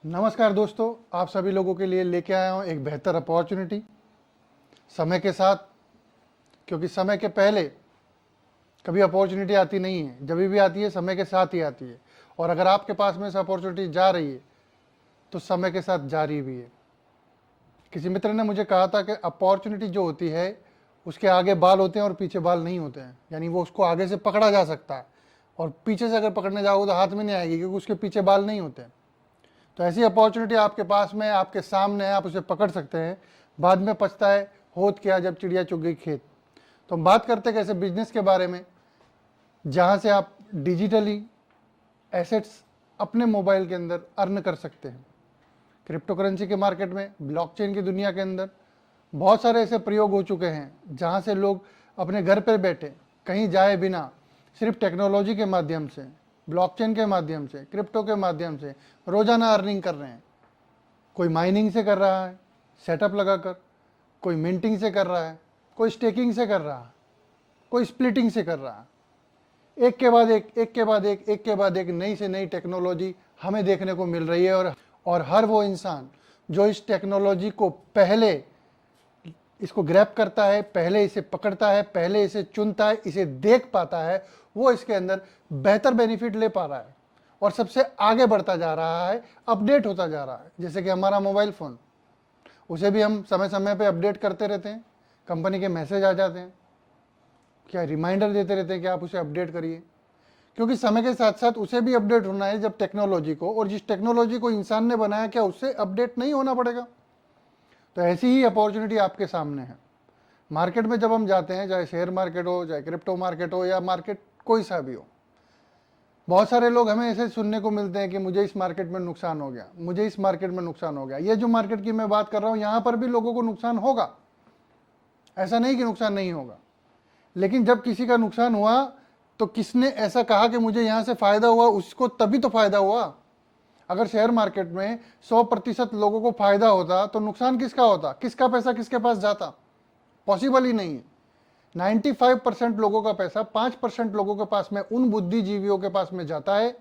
नमस्कार दोस्तों, आप सभी लोगों के लिए लेके आया हूँ एक बेहतर अपॉर्चुनिटी समय के साथ। क्योंकि समय के पहले कभी अपॉर्चुनिटी आती नहीं है, जब भी आती है समय के साथ ही आती है। और अगर आपके पास में से अपॉर्चुनिटी जा रही है तो समय के साथ जारी भी है। किसी मित्र ने मुझे कहा था कि अपॉर्चुनिटी जो होती है उसके आगे बाल होते हैं और पीछे बाल नहीं होते हैं, यानी वो उसको आगे से पकड़ा जा सकता है और पीछे से अगर पकड़ने जाओगे तो हाथ में नहीं आएगी, क्योंकि उसके पीछे बाल नहीं होते हैं। तो ऐसी अपॉर्चुनिटी आपके पास में, आपके सामने है, आप उसे पकड़ सकते हैं। बाद में पछता है होत क्या जब चिड़िया चुग गई खेत। तो हम बात करते हैं कैसे बिजनेस के बारे में, जहाँ से आप डिजिटली एसेट्स अपने मोबाइल के अंदर अर्न कर सकते हैं। क्रिप्टो करेंसी के मार्केट में, ब्लॉकचेन की दुनिया के अंदर बहुत सारे ऐसे प्रयोग हो चुके हैं जहाँ से लोग अपने घर पर बैठे, कहीं जाए बिना, सिर्फ टेक्नोलॉजी के माध्यम से, ब्लॉकचेन के माध्यम से, क्रिप्टो के माध्यम से रोजाना अर्निंग कर रहे हैं। कोई माइनिंग से कर रहा है सेटअप लगाकर, कोई मिंटिंग से कर रहा है, कोई स्टेकिंग से कर रहा है, कोई स्प्लिटिंग से कर रहा है। एक के बाद एक, एक के बाद एक, एक के बाद एक नई से नई टेक्नोलॉजी हमें देखने को मिल रही है। और हर वो इंसान जो इस टेक्नोलॉजी को पहले इसको ग्रैब करता है, पहले इसे पकड़ता है, पहले इसे चुनता है, इसे देख पाता है, वो इसके अंदर बेहतर बेनिफिट ले पा रहा है और सबसे आगे बढ़ता जा रहा है, अपडेट होता जा रहा है। जैसे कि हमारा मोबाइल फ़ोन, उसे भी हम समय समय पे अपडेट करते रहते हैं। कंपनी के मैसेज आ जाते हैं, क्या रिमाइंडर देते रहते हैं कि आप उसे अपडेट करिए, क्योंकि समय के साथ साथ उसे भी अपडेट होना है। जब टेक्नोलॉजी को, और जिस टेक्नोलॉजी को इंसान ने बनाया, क्या उससे अपडेट नहीं होना पड़ेगा? तो ऐसी ही अपॉर्चुनिटी आपके सामने है। मार्केट में जब हम जाते हैं, चाहे शेयर मार्केट हो, चाहे क्रिप्टो मार्केट हो, या मार्केट कोई सा भी हो, बहुत सारे लोग हमें ऐसे सुनने को मिलते हैं कि मुझे इस मार्केट में नुकसान हो गया, मुझे इस मार्केट में नुकसान हो गया। ये जो मार्केट की मैं बात कर रहा हूँ, यहाँ पर भी लोगों को नुकसान होगा, ऐसा नहीं कि नुकसान नहीं होगा। लेकिन जब किसी का नुकसान हुआ तो किसने ऐसा कहा कि मुझे यहाँ से फायदा हुआ? उसको तभी तो फायदा हुआ। अगर शेयर मार्केट में 100% लोगों को फायदा होता तो नुकसान किसका होता? किसका पैसा किसके पास जाता? पॉसिबल ही नहीं है। 95% लोगों का पैसा 5% लोगों के पास में, उन बुद्धिजीवियों के पास में जाता है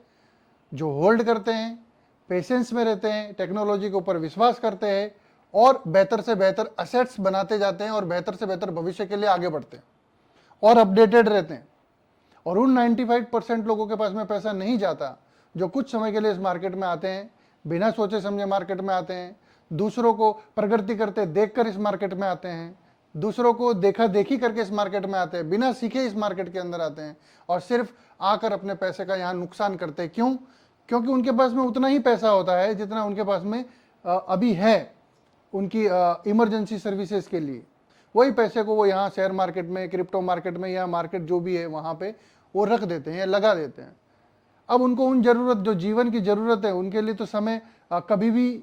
जो होल्ड करते हैं, पेशेंस में रहते हैं, टेक्नोलॉजी के ऊपर विश्वास करते हैं और बेहतर से बेहतर असेट्स बनाते जाते हैं और बेहतर से बेहतर भविष्य के लिए आगे बढ़ते हैं और अपडेटेड रहते हैं। और उन 95% लोगों के पास में पैसा नहीं जाता जो कुछ समय के लिए इस मार्केट में आते हैं, बिना सोचे समझे मार्केट में आते हैं, दूसरों को प्रगति करते देखकर इस मार्केट में आते हैं, दूसरों को देखा देखी करके इस मार्केट में आते हैं, बिना सीखे इस मार्केट के अंदर आते हैं और सिर्फ आकर अपने पैसे का यहाँ नुकसान करते हैं। क्यों? क्योंकि उनके पास में उतना ही पैसा होता है जितना उनके पास में अभी है उनकी इमरजेंसी सर्विसेज के लिए। वही पैसे को वो यहाँ शेयर मार्केट में, क्रिप्टो मार्केट में, या मार्केट जो भी है वहाँ पे वो रख देते हैं या लगा देते हैं। अब उनको उन जरूरत, जो जीवन की जरूरत है, उनके लिए तो समय कभी भी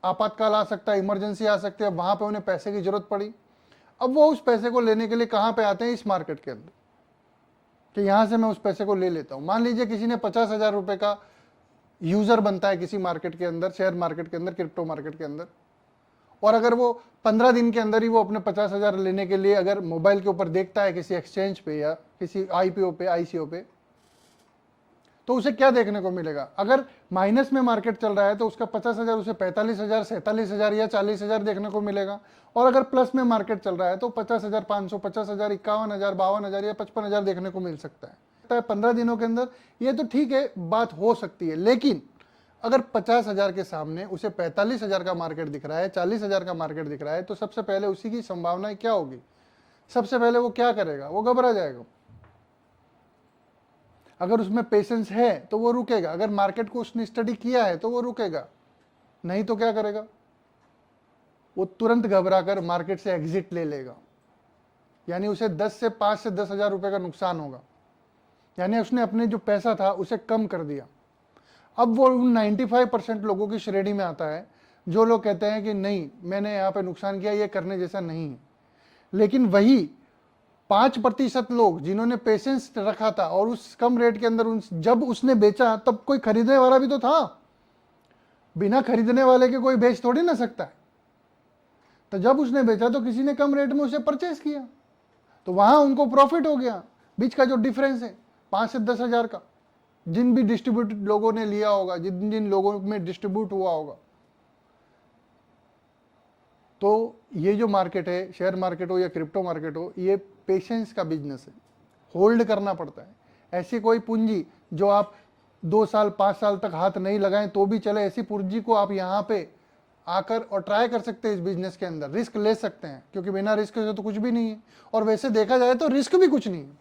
आपातकाल आ सकता है, इमरजेंसी आ सकती है, वहाँ पे उन्हें पैसे की जरूरत पड़ी। अब वो उस पैसे को लेने के लिए कहाँ पे आते हैं? इस मार्केट के अंदर, कि यहाँ से मैं उस पैसे को ले लेता हूँ। मान लीजिए किसी ने 50,000 रुपये का यूज़र बनता है किसी मार्केट के अंदर, शेयर मार्केट के अंदर, क्रिप्टो मार्केट के अंदर, और अगर वो 15 दिन के अंदर ही वो अपने 50,000 लेने के लिए अगर मोबाइल के ऊपर देखता है किसी एक्सचेंज पे या किसी आईपीओ पे, आईसीओ पे, तो उसे क्या देखने को मिलेगा? अगर माइनस में मार्केट चल रहा है तो उसका 50,000 उसे 45,000, 47,000 या 40,000 देखने को मिलेगा। और अगर प्लस में मार्केट चल रहा है तो 50,500, 50,000, 51,000, 52,000 या 55,000 देखने को मिल सकता है 15 दिनों के अंदर। ये तो ठीक है, बात हो सकती है, लेकिन अगर 50,000 के सामने उसे 45,000 का मार्केट दिख रहा है, 40,000 का मार्केट दिख रहा है, तो सबसे पहले उसी की संभावना क्या होगी? सबसे पहले वो क्या करेगा? वो घबरा जाएगा। अगर उसमें पेशेंस है तो वो रुकेगा, अगर मार्केट को उसने स्टडी किया है तो वो रुकेगा, नहीं तो क्या करेगा? वो तुरंत घबरा कर मार्केट से एग्जिट ले लेगा। यानी उसे 5 से 10,000 रुपए का नुकसान होगा, यानी उसने अपने जो पैसा था उसे कम कर दिया। अब वो उन 95% लोगों की श्रेणी में आता है जो लोग कहते हैं कि नहीं, मैंने यहाँ पे नुकसान किया, ये करने जैसा नहीं है। लेकिन वही 5% लोग जिन्होंने पेशेंस रखा था और उस कम रेट के अंदर जब उसने बेचा तब कोई खरीदने वाला भी तो था। बिना खरीदने वाले के कोई बेच थोड़ी ना सकता है। तो जब उसने बेचा तो किसी ने कम रेट में उसे परचेस किया, तो वहां उनको प्रॉफिट हो गया। बीच का जो डिफरेंस है 5 से 10,000 का, जिन भी डिस्ट्रीब्यूटेड लोगों ने लिया होगा, जिन जिन लोगों में डिस्ट्रीब्यूट हुआ होगा। तो ये जो मार्केट है, शेयर मार्केट हो या क्रिप्टो मार्केट हो, ये पेशेंस का बिजनेस है, होल्ड करना पड़ता है। ऐसी कोई पूंजी जो आप 2 साल 5 साल तक हाथ नहीं लगाएं तो भी चले, ऐसी पूंजी को आप यहाँ पे आकर और ट्राई कर सकते हैं। इस बिजनेस के अंदर रिस्क ले सकते हैं, क्योंकि बिना रिस्क से तो कुछ भी नहीं है, और वैसे देखा जाए तो रिस्क भी कुछ नहीं है।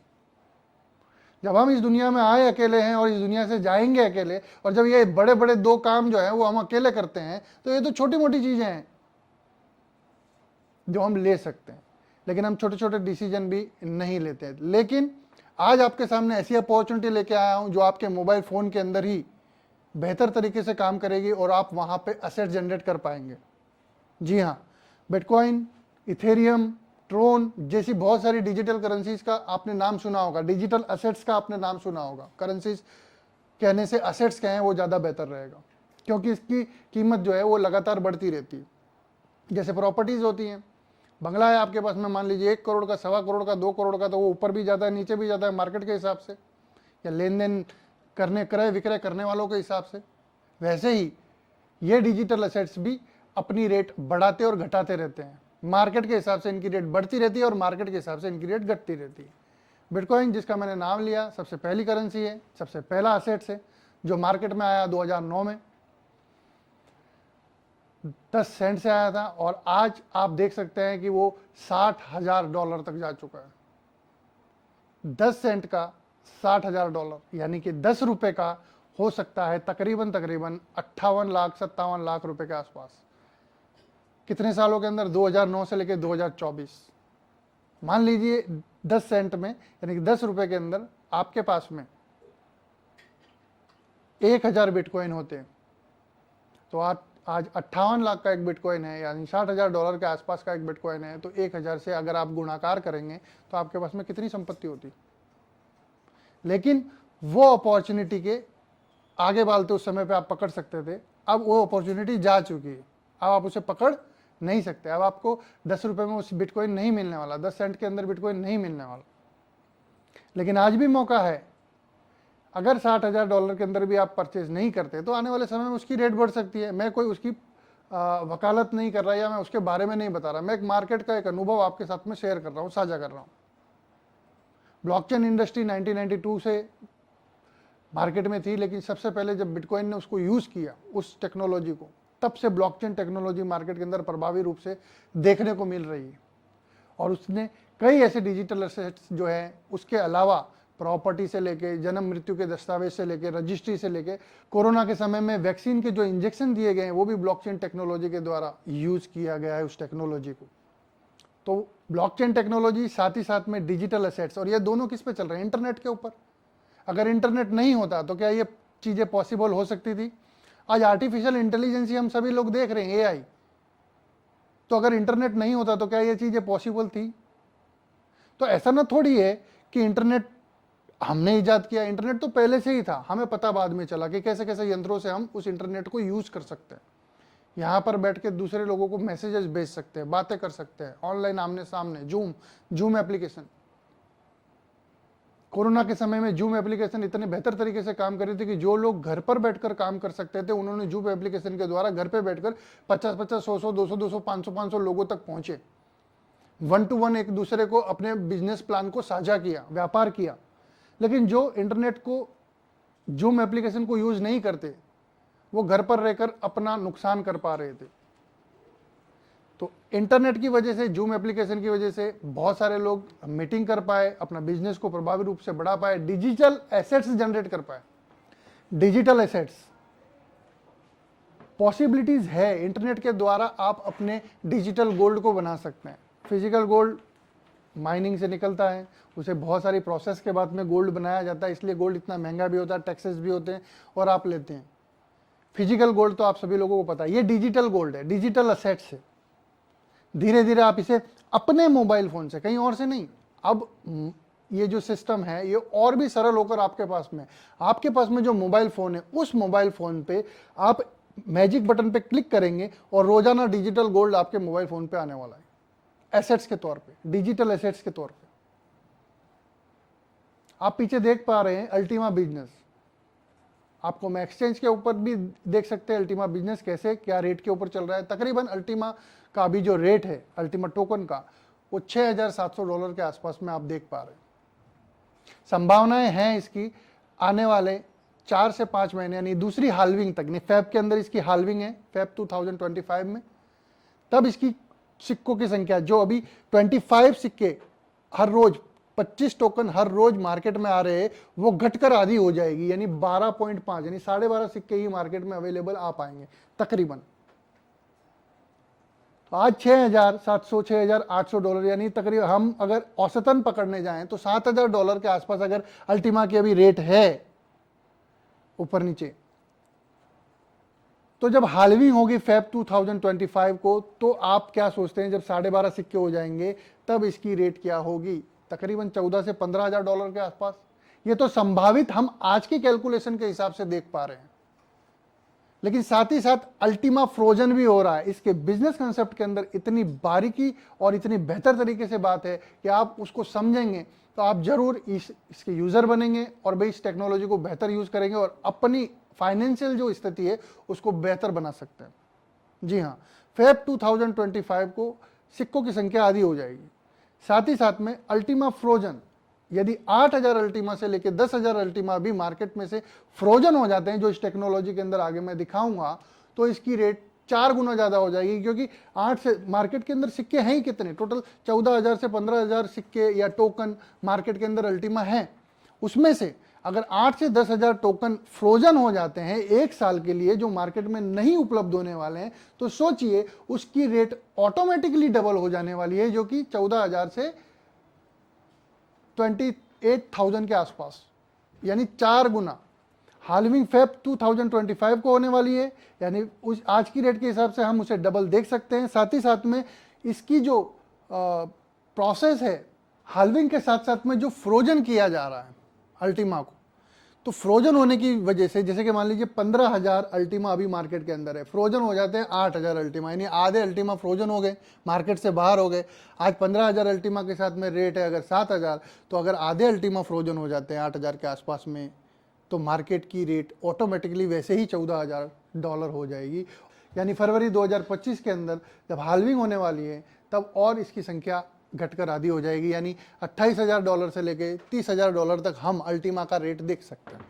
जब हम इस दुनिया में आए अकेले हैं और इस दुनिया से जाएंगे अकेले, और जब ये बड़े बड़े 2 काम जो है वो हम अकेले करते हैं, तो ये तो छोटी मोटी चीजें हैं जो हम ले सकते हैं, लेकिन हम छोटे छोटे डिसीजन भी नहीं लेते हैं। लेकिन आज आपके सामने ऐसी अपॉर्चुनिटी लेके आया हूं जो आपके मोबाइल फोन के अंदर ही बेहतर तरीके से काम करेगी और आप वहां पे असेट जनरेट कर पाएंगे। जी हाँ, बिटकॉइन, इथेरियम, ट्रोन जैसी बहुत सारी डिजिटल करेंसीज का आपने नाम सुना होगा, डिजिटल असेट्स का आपने नाम सुना होगा। करेंसीज कहने से असेट्स कहें वो ज़्यादा बेहतर रहेगा, क्योंकि इसकी कीमत जो है वो लगातार बढ़ती रहती है। जैसे प्रॉपर्टीज़ होती हैं, बंगला है आपके पास में, मान लीजिए 1 करोड़ का, 1.25 करोड़ का, 2 करोड़ का, तो वो ऊपर भी जाता है नीचे भी जाता है मार्केट के हिसाब से, या लेन देन करने, क्रय विक्रय करने वालों के हिसाब से। वैसे ही ये डिजिटल असेट्स भी अपनी रेट बढ़ाते और घटाते रहते हैं, मार्केट के हिसाब से इनकी रेट बढ़ती रहती है और मार्केट के हिसाब से इनकी रेट घटती रहती है। बिटकॉइन, जिसका मैंने नाम लिया, सबसे पहली करेंसी है, सबसे पहला असेट्स है जो मार्केट में आया 2009 में, 10 सेंट से आया था, और आज आप देख सकते हैं कि वो $60,000 तक जा चुका है। 10 सेंट का $60,000, यानी कि 10 रुपए का हो सकता है तकरीबन 58 लाख 57 लाख रुपए के आसपास। कितने सालों के अंदर? 2009 से लेकर 2024। मान लीजिए 10 सेंट में, यानी कि 10 रुपए के अंदर आपके पास में 1000 बिटकॉइन होते हैं, तो आप आज 58 लाख का एक बिटकॉइन है, यानी $60,000 के आसपास का एक बिटकॉइन है, तो 1000 से अगर आप गुणाकार करेंगे तो आपके पास में कितनी संपत्ति होती। लेकिन वो अपॉर्चुनिटी के आगे बालते उस समय पे आप पकड़ सकते थे, अब वो अपॉर्चुनिटी जा चुकी है, अब आप उसे पकड़ नहीं सकते। अब आपको 10 रुपए में उस बिटकॉइन नहीं मिलने वाला, 10 सेंट के अंदर बिटकॉइन नहीं मिलने वाला। लेकिन आज भी मौका है, अगर $60,000 के अंदर भी आप परचेज नहीं करते तो आने वाले समय में उसकी रेट बढ़ सकती है। मैं कोई उसकी वकालत नहीं कर रहा या मैं उसके बारे में नहीं बता रहा, मैं एक मार्केट का एक अनुभव आपके साथ में शेयर कर रहा हूँ, साझा कर रहा हूँ। ब्लॉकचेन इंडस्ट्री 1992 से मार्केट में थी, लेकिन सबसे पहले जब बिटकॉइन ने उसको यूज़ किया, उस टेक्नोलॉजी को, तब से ब्लॉकचेन टेक्नोलॉजी मार्केट के अंदर प्रभावी रूप से देखने को मिल रही है। और उसने कई ऐसे डिजिटल एसेट्स जो है, उसके अलावा प्रॉपर्टी से लेके, जन्म मृत्यु के दस्तावेज से लेके, रजिस्ट्री से लेके, कोरोना के समय में वैक्सीन के जो इंजेक्शन दिए गए हैं वो भी ब्लॉकचेन टेक्नोलॉजी के द्वारा यूज़ किया गया है उस टेक्नोलॉजी को। तो ब्लॉकचेन टेक्नोलॉजी, साथ ही साथ में डिजिटल एसेट्स, और ये दोनों किस पे चल रहे हैं? इंटरनेट के ऊपर। अगर इंटरनेट नहीं होता तो क्या ये चीज़ें पॉसिबल हो सकती थी? आज आर्टिफिशियल इंटेलिजेंस ही हम सभी लोग देख रहे हैं, एआई। तो अगर इंटरनेट नहीं होता तो क्या ये चीज़ें पॉसिबल थी? तो ऐसा ना थोड़ी है कि इंटरनेट हमने इजाद किया, इंटरनेट तो पहले से ही था, हमें पता बाद में चला कि कैसे कैसे यंत्रों से हम उस इंटरनेट को यूज़ कर सकते हैं। यहाँ पर बैठ के दूसरे लोगों को मैसेजेस भेज सकते हैं, बातें कर सकते हैं, ऑनलाइन आमने सामने, जूम एप्लीकेशन। कोरोना के समय में जूम एप्लीकेशन इतने बेहतर तरीके से काम कर रही थी कि जो लोग घर पर बैठकर काम कर सकते थे, उन्होंने जूम एप्लीकेशन के द्वारा घर पे बैठकर 50-50, 100-100, 200-200, 500-500 लोगों तक पहुंचे। 1 to 1 एक दूसरे को अपने बिजनेस प्लान को साझा किया, व्यापार किया। लेकिन जो इंटरनेट को, जूम एप्लीकेशन को यूज नहीं करते, वो घर पर रहकर अपना नुकसान कर पा रहे थे। तो इंटरनेट की वजह से, जूम एप्लीकेशन की वजह से बहुत सारे लोग मीटिंग कर पाए, अपना बिजनेस को प्रभावी रूप से बढ़ा पाए, डिजिटल एसेट्स जनरेट कर पाए। डिजिटल एसेट्स, पॉसिबिलिटीज है, इंटरनेट के द्वारा आप अपने डिजिटल गोल्ड को बना सकते हैं। फिजिकल गोल्ड माइनिंग से निकलता है, उसे बहुत सारी प्रोसेस के बाद में गोल्ड बनाया जाता है, इसलिए गोल्ड इतना महंगा भी होता है, टैक्सेस भी होते हैं और आप लेते हैं। फिजिकल गोल्ड तो आप सभी लोगों को पता है, ये डिजिटल गोल्ड है, डिजिटल असेट्स है। धीरे धीरे आप इसे अपने मोबाइल फोन से, कहीं और से नहीं, अब ये जो सिस्टम है ये और भी सरल होकर आपके पास में जो मोबाइल फोन है, उस मोबाइल फोन पे आप मैजिक बटन पे क्लिक करेंगे और रोजाना डिजिटल गोल्ड आपके मोबाइल फोन पे आने वाला है, एसेट्स के तौर पे, डिजिटल एसेट्स के तौर पे। आप पीछे देख पा रहे हैं अल्टीमा बिजनेस, आपको मैं एक्सचेंज के ऊपर भी देख सकते हैं अल्टीमा बिजनेस कैसे क्या रेट के ऊपर चल रहा है। तकरीबन अल्टीमा का अभी जो रेट है अल्टीमा टोकन का वो $6,700 के आसपास में आप देख पा रहे हैं। संभावनाएं हैं इसकी आने वाले 4 से 5 महीने यानी दूसरी हाल्विंग तक, नहीं फेब के अंदर इसकी हाल्विंग है फेब 2025 में, तब इसकी सिक्कों की संख्या जो अभी 25 सिक्के हर रोज 25 टोकन हर रोज मार्केट में आ रहे हैं वो घटकर आधी हो जाएगी, यानी 12.5 यानी 12.5 सिक्के ही मार्केट में अवेलेबल आ पाएंगे तकरीबन। तो आज $6,700 $6,800 यानी तकरीबन हम अगर औसतन पकड़ने जाएं तो $7,000 के आसपास अगर अल्टीमा की अभी रेट है ऊपर नीचे, तो जब हाल्विंग होगी फेब 2025 को तो आप क्या सोचते हैं जब 12.5 सिक्के हो जाएंगे तब इसकी रेट क्या होगी? तकरीबन 14 से $15,000 के आसपास। ये तो संभावित हम आज की कैलकुलेशन के हिसाब से देख पा रहे हैं, लेकिन साथ ही साथ अल्टीमा फ्रोजन भी हो रहा है। इसके बिजनेस कंसेप्ट के अंदर इतनी बारीकी और इतनी बेहतर तरीके से बात है कि आप उसको समझेंगे तो आप जरूर इसके यूजर बनेंगे और भाई इस टेक्नोलॉजी को बेहतर यूज करेंगे और अपनी फाइनेंशियल जो स्थिति है उसको बेहतर बना सकते हैं। जी हाँ, फेब 2025 को सिक्कों की संख्या आधी हो जाएगी। साथ ही साथ में अल्टीमा फ्रोजन, यदि 8,000 अल्टीमा से लेकर 10,000 अल्टीमा भी मार्केट में से फ्रोजन हो जाते हैं जो इस टेक्नोलॉजी के अंदर आगे मैं दिखाऊंगा, तो इसकी रेट 4 गुना ज़्यादा हो जाएगी, क्योंकि 8 से मार्केट के अंदर सिक्के हैं ही कितने, टोटल 14,000 से 15,000 सिक्के या टोकन मार्केट के अंदर अल्टीमा है। उसमें से अगर 8 से 10,000 टोकन फ्रोजन हो जाते हैं एक साल के लिए जो मार्केट में नहीं उपलब्ध होने वाले हैं, तो सोचिए उसकी रेट ऑटोमेटिकली डबल हो जाने वाली है, जो कि 14,000 से 28,000 के आसपास, यानी 4 गुना। हाल्विंग फेब 2025 को होने वाली है, यानी उस आज की रेट के हिसाब से हम उसे डबल देख सकते हैं। साथ ही साथ में इसकी जो प्रोसेस है हाल्विंग के साथ साथ में जो फ्रोजन किया जा रहा है अल्टीमा को, तो फ्रोजन होने की वजह से जैसे कि मान लीजिए 15,000 अल्टीमा अभी मार्केट के अंदर है, फ्रोजन हो जाते हैं 8,000 अल्टीमा, यानी आधे अल्टीमा फ्रोजन हो गए, मार्केट से बाहर हो गए। आज 15,000 अल्टीमा के साथ में रेट है अगर 7,000, तो अगर आधे अल्टीमा फ्रोजन हो जाते हैं 8,000 के आसपास में, तो मार्केट की रेट ऑटोमेटिकली वैसे ही $14,000 हो जाएगी। यानी फरवरी 2025 के अंदर जब हाल्विंग होने वाली है तब और इसकी संख्या घटकर आधी हो जाएगी, यानी $28,000 से लेके $30,000 तक हम अल्टीमा का रेट देख सकते हैं।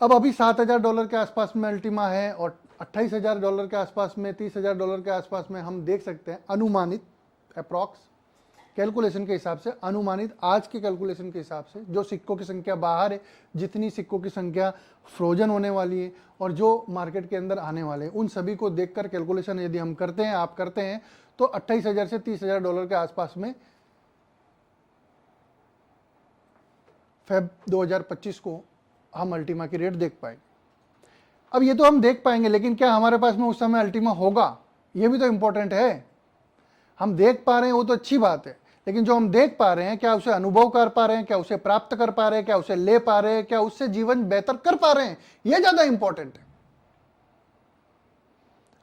अब अभी $7,000 के आसपास में अल्टीमा है और $28,000 के आसपास में, $30,000 के आसपास में हम देख सकते हैं अनुमानित अप्रॉक्स कैलकुलेशन के हिसाब से, अनुमानित आज के कैलकुलेशन के हिसाब से जो सिक्कों की संख्या बाहर है, जितनी सिक्कों की संख्या फ्रोजन होने वाली है और जो मार्केट के अंदर आने वाले हैं, उन सभी को देखकर कैलकुलेशन यदि हम करते हैं, आप करते हैं, तो $28,000 से $30,000 के आसपास में फेब 2025 को हम अल्टीमा की रेट देख पाएंगे। अब ये तो हम देख पाएंगे, लेकिन क्या हमारे पास में उस समय अल्टीमा होगा, ये भी तो इंपॉर्टेंट है। हम देख पा रहे हैं वो तो अच्छी बात है, लेकिन जो हम देख पा रहे हैं क्या उसे अनुभव कर पा रहे हैं, क्या उसे प्राप्त कर पा रहे हैं, क्या उसे ले पा रहे हैं, क्या उससे जीवन बेहतर कर पा रहे हैं, यह ज्यादा इंपॉर्टेंट है।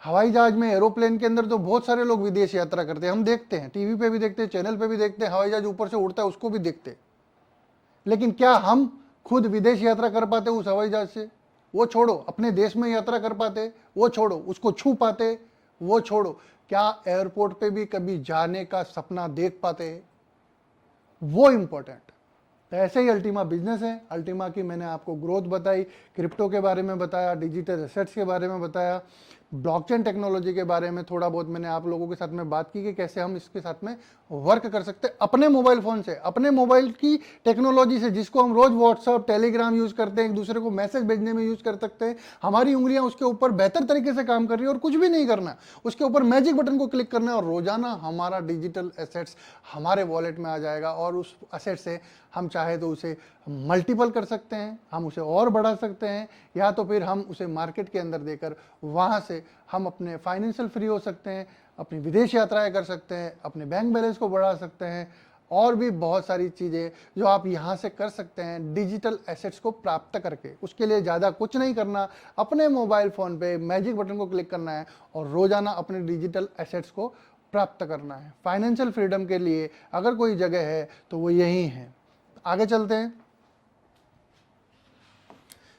हवाई जहाज में, एरोप्लेन के अंदर तो बहुत सारे लोग विदेश यात्रा करते हैं, हम देखते हैं, टीवी पे भी देखते हैं, चैनल पे भी देखते हैं, हवाई जहाज ऊपर से उड़ता है उसको भी देखते हैं, लेकिन क्या हम खुद विदेश यात्रा कर पाते उस हवाई जहाज से? वो छोड़ो, अपने देश में यात्रा कर पाते, वो छोड़ो, उसको छू पाते, वो छोड़ो, क्या एयरपोर्ट पे भी कभी जाने का सपना देख पाते? वो इंपॉर्टेंट। तो ऐसे ही अल्टीमा बिजनेस है। अल्टीमा की मैंने आपको ग्रोथ बताई, क्रिप्टो के बारे में बताया, डिजिटल एसेट्स के बारे में बताया, ब्लॉकचेन टेक्नोलॉजी के बारे में थोड़ा बहुत मैंने आप लोगों के साथ में बात की कि कैसे हम इसके साथ में वर्क कर सकते हैं अपने मोबाइल फ़ोन से, अपने मोबाइल की टेक्नोलॉजी से, जिसको हम रोज़ व्हाट्सअप टेलीग्राम यूज़ करते हैं, एक दूसरे को मैसेज भेजने में यूज़ कर सकते हैं। हमारी उंगलियां उसके ऊपर बेहतर तरीके से काम कर रही है और कुछ भी नहीं करना, उसके ऊपर मैजिक बटन को क्लिक करना है और रोजाना हमारा डिजिटल एसेट्स हमारे वॉलेट में आ जाएगा और उस एसेट से हम चाहे तो उसे मल्टीपल कर सकते हैं, हम उसे और बढ़ा सकते हैं, या तो फिर हम उसे मार्केट के अंदर देकर वहाँ से हम अपने फाइनेंशियल फ्री हो सकते हैं, अपनी विदेश यात्राएं कर सकते हैं, अपने बैंक बैलेंस को बढ़ा सकते हैं, और भी बहुत सारी चीज़ें जो आप यहाँ से कर सकते हैं डिजिटल एसेट्स को प्राप्त करके। उसके लिए ज़्यादा कुछ नहीं करना, अपने मोबाइल फ़ोन पे मैजिक बटन को क्लिक करना है और रोज़ाना अपने डिजिटल एसेट्स को प्राप्त करना है। फाइनेंशियल फ्रीडम के लिए अगर कोई जगह है तो वो यही है। आगे चलते हैं।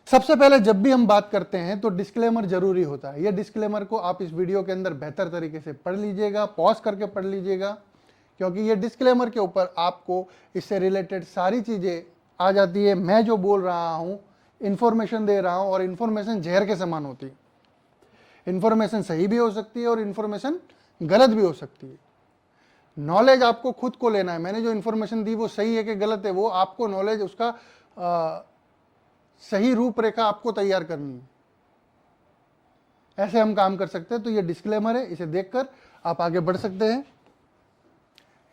सबसे पहले जब भी हम बात करते हैं तो डिस्क्लेमर जरूरी होता है। ये डिस्क्लेमर को आप इस वीडियो के अंदर बेहतर तरीके से पढ़ लीजिएगा, पॉज करके पढ़ लीजिएगा, क्योंकि ये डिस्क्लेमर के ऊपर आपको इससे रिलेटेड सारी चीज़ें आ जाती है। मैं जो बोल रहा हूँ, इन्फॉर्मेशन दे रहा हूँ, और इन्फॉर्मेशन जहर के समान होती है। इन्फॉर्मेशन सही भी हो सकती है और इन्फॉर्मेशन गलत भी हो सकती है। नॉलेज आपको खुद को लेना है। मैंने जो इन्फॉर्मेशन दी वो सही है कि गलत है, वो आपको नॉलेज, उसका सही रूपरेखा आपको तैयार करनी है। ऐसे हम काम कर सकते हैं। तो ये डिस्क्लेमर है, इसे देखकर आप आगे बढ़ सकते हैं।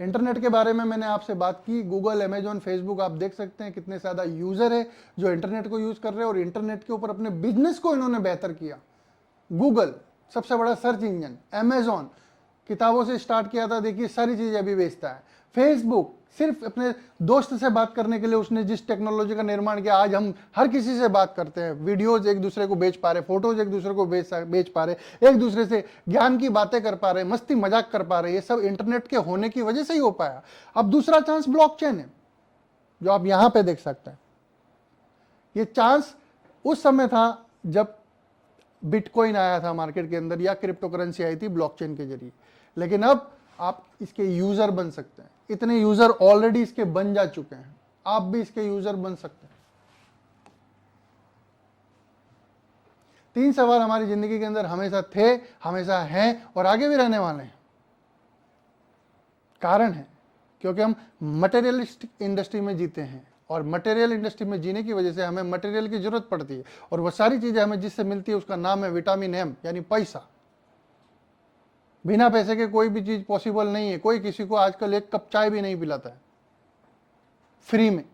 इंटरनेट के बारे में मैंने आपसे बात की। गूगल, अमेजॉन, फेसबुक, आप देख सकते हैं कितने ज़्यादा यूज़र है जो इंटरनेट को यूज़ कर रहे हैं और इंटरनेट के ऊपर अपने बिजनेस को इन्होंने बेहतर किया। गूगल सबसे बड़ा सर्च इंजन, अमेजॉन किताबों से स्टार्ट किया था, देखिए सारी चीज़ें अभी बेचता है। फेसबुक सिर्फ अपने दोस्त से बात करने के लिए उसने जिस टेक्नोलॉजी का निर्माण किया, आज हम हर किसी से बात करते हैं। वीडियोज एक दूसरे को बेच पा रहे, फोटोज एक दूसरे को बेच पा रहे, एक दूसरे से ज्ञान की बातें कर पा रहे, मस्ती मजाक कर पा रहे। ये सब इंटरनेट के होने की वजह से ही हो पाया। अब दूसरा चांस ब्लॉकचेन है, जो आप यहां पे देख सकते हैं। ये चांस उस समय था जब बिटकॉइन आया था मार्केट के अंदर, या क्रिप्टो करेंसी आई थी ब्लॉकचेन के जरिए। लेकिन अब आप इसके यूजर बन सकते हैं। इतने यूजर ऑलरेडी इसके बन जा चुके हैं, आप भी इसके यूजर बन सकते हैं। 3 सवाल हमारी जिंदगी के अंदर हमेशा थे, हमेशा हैं और आगे भी रहने वाले हैं। कारण है क्योंकि हम मटेरियलिस्टिक इंडस्ट्री में जीते हैं, और मटेरियल इंडस्ट्री में जीने की वजह से हमें मटेरियल की जरूरत पड़ती है, और वह सारी चीजें हमें जिससे मिलती है उसका नाम है विटामिन एम, यानी पैसा। बिना पैसे के कोई भी चीज पॉसिबल नहीं है। कोई किसी को आजकल एक कप चाय भी नहीं पिलाता है फ्री में।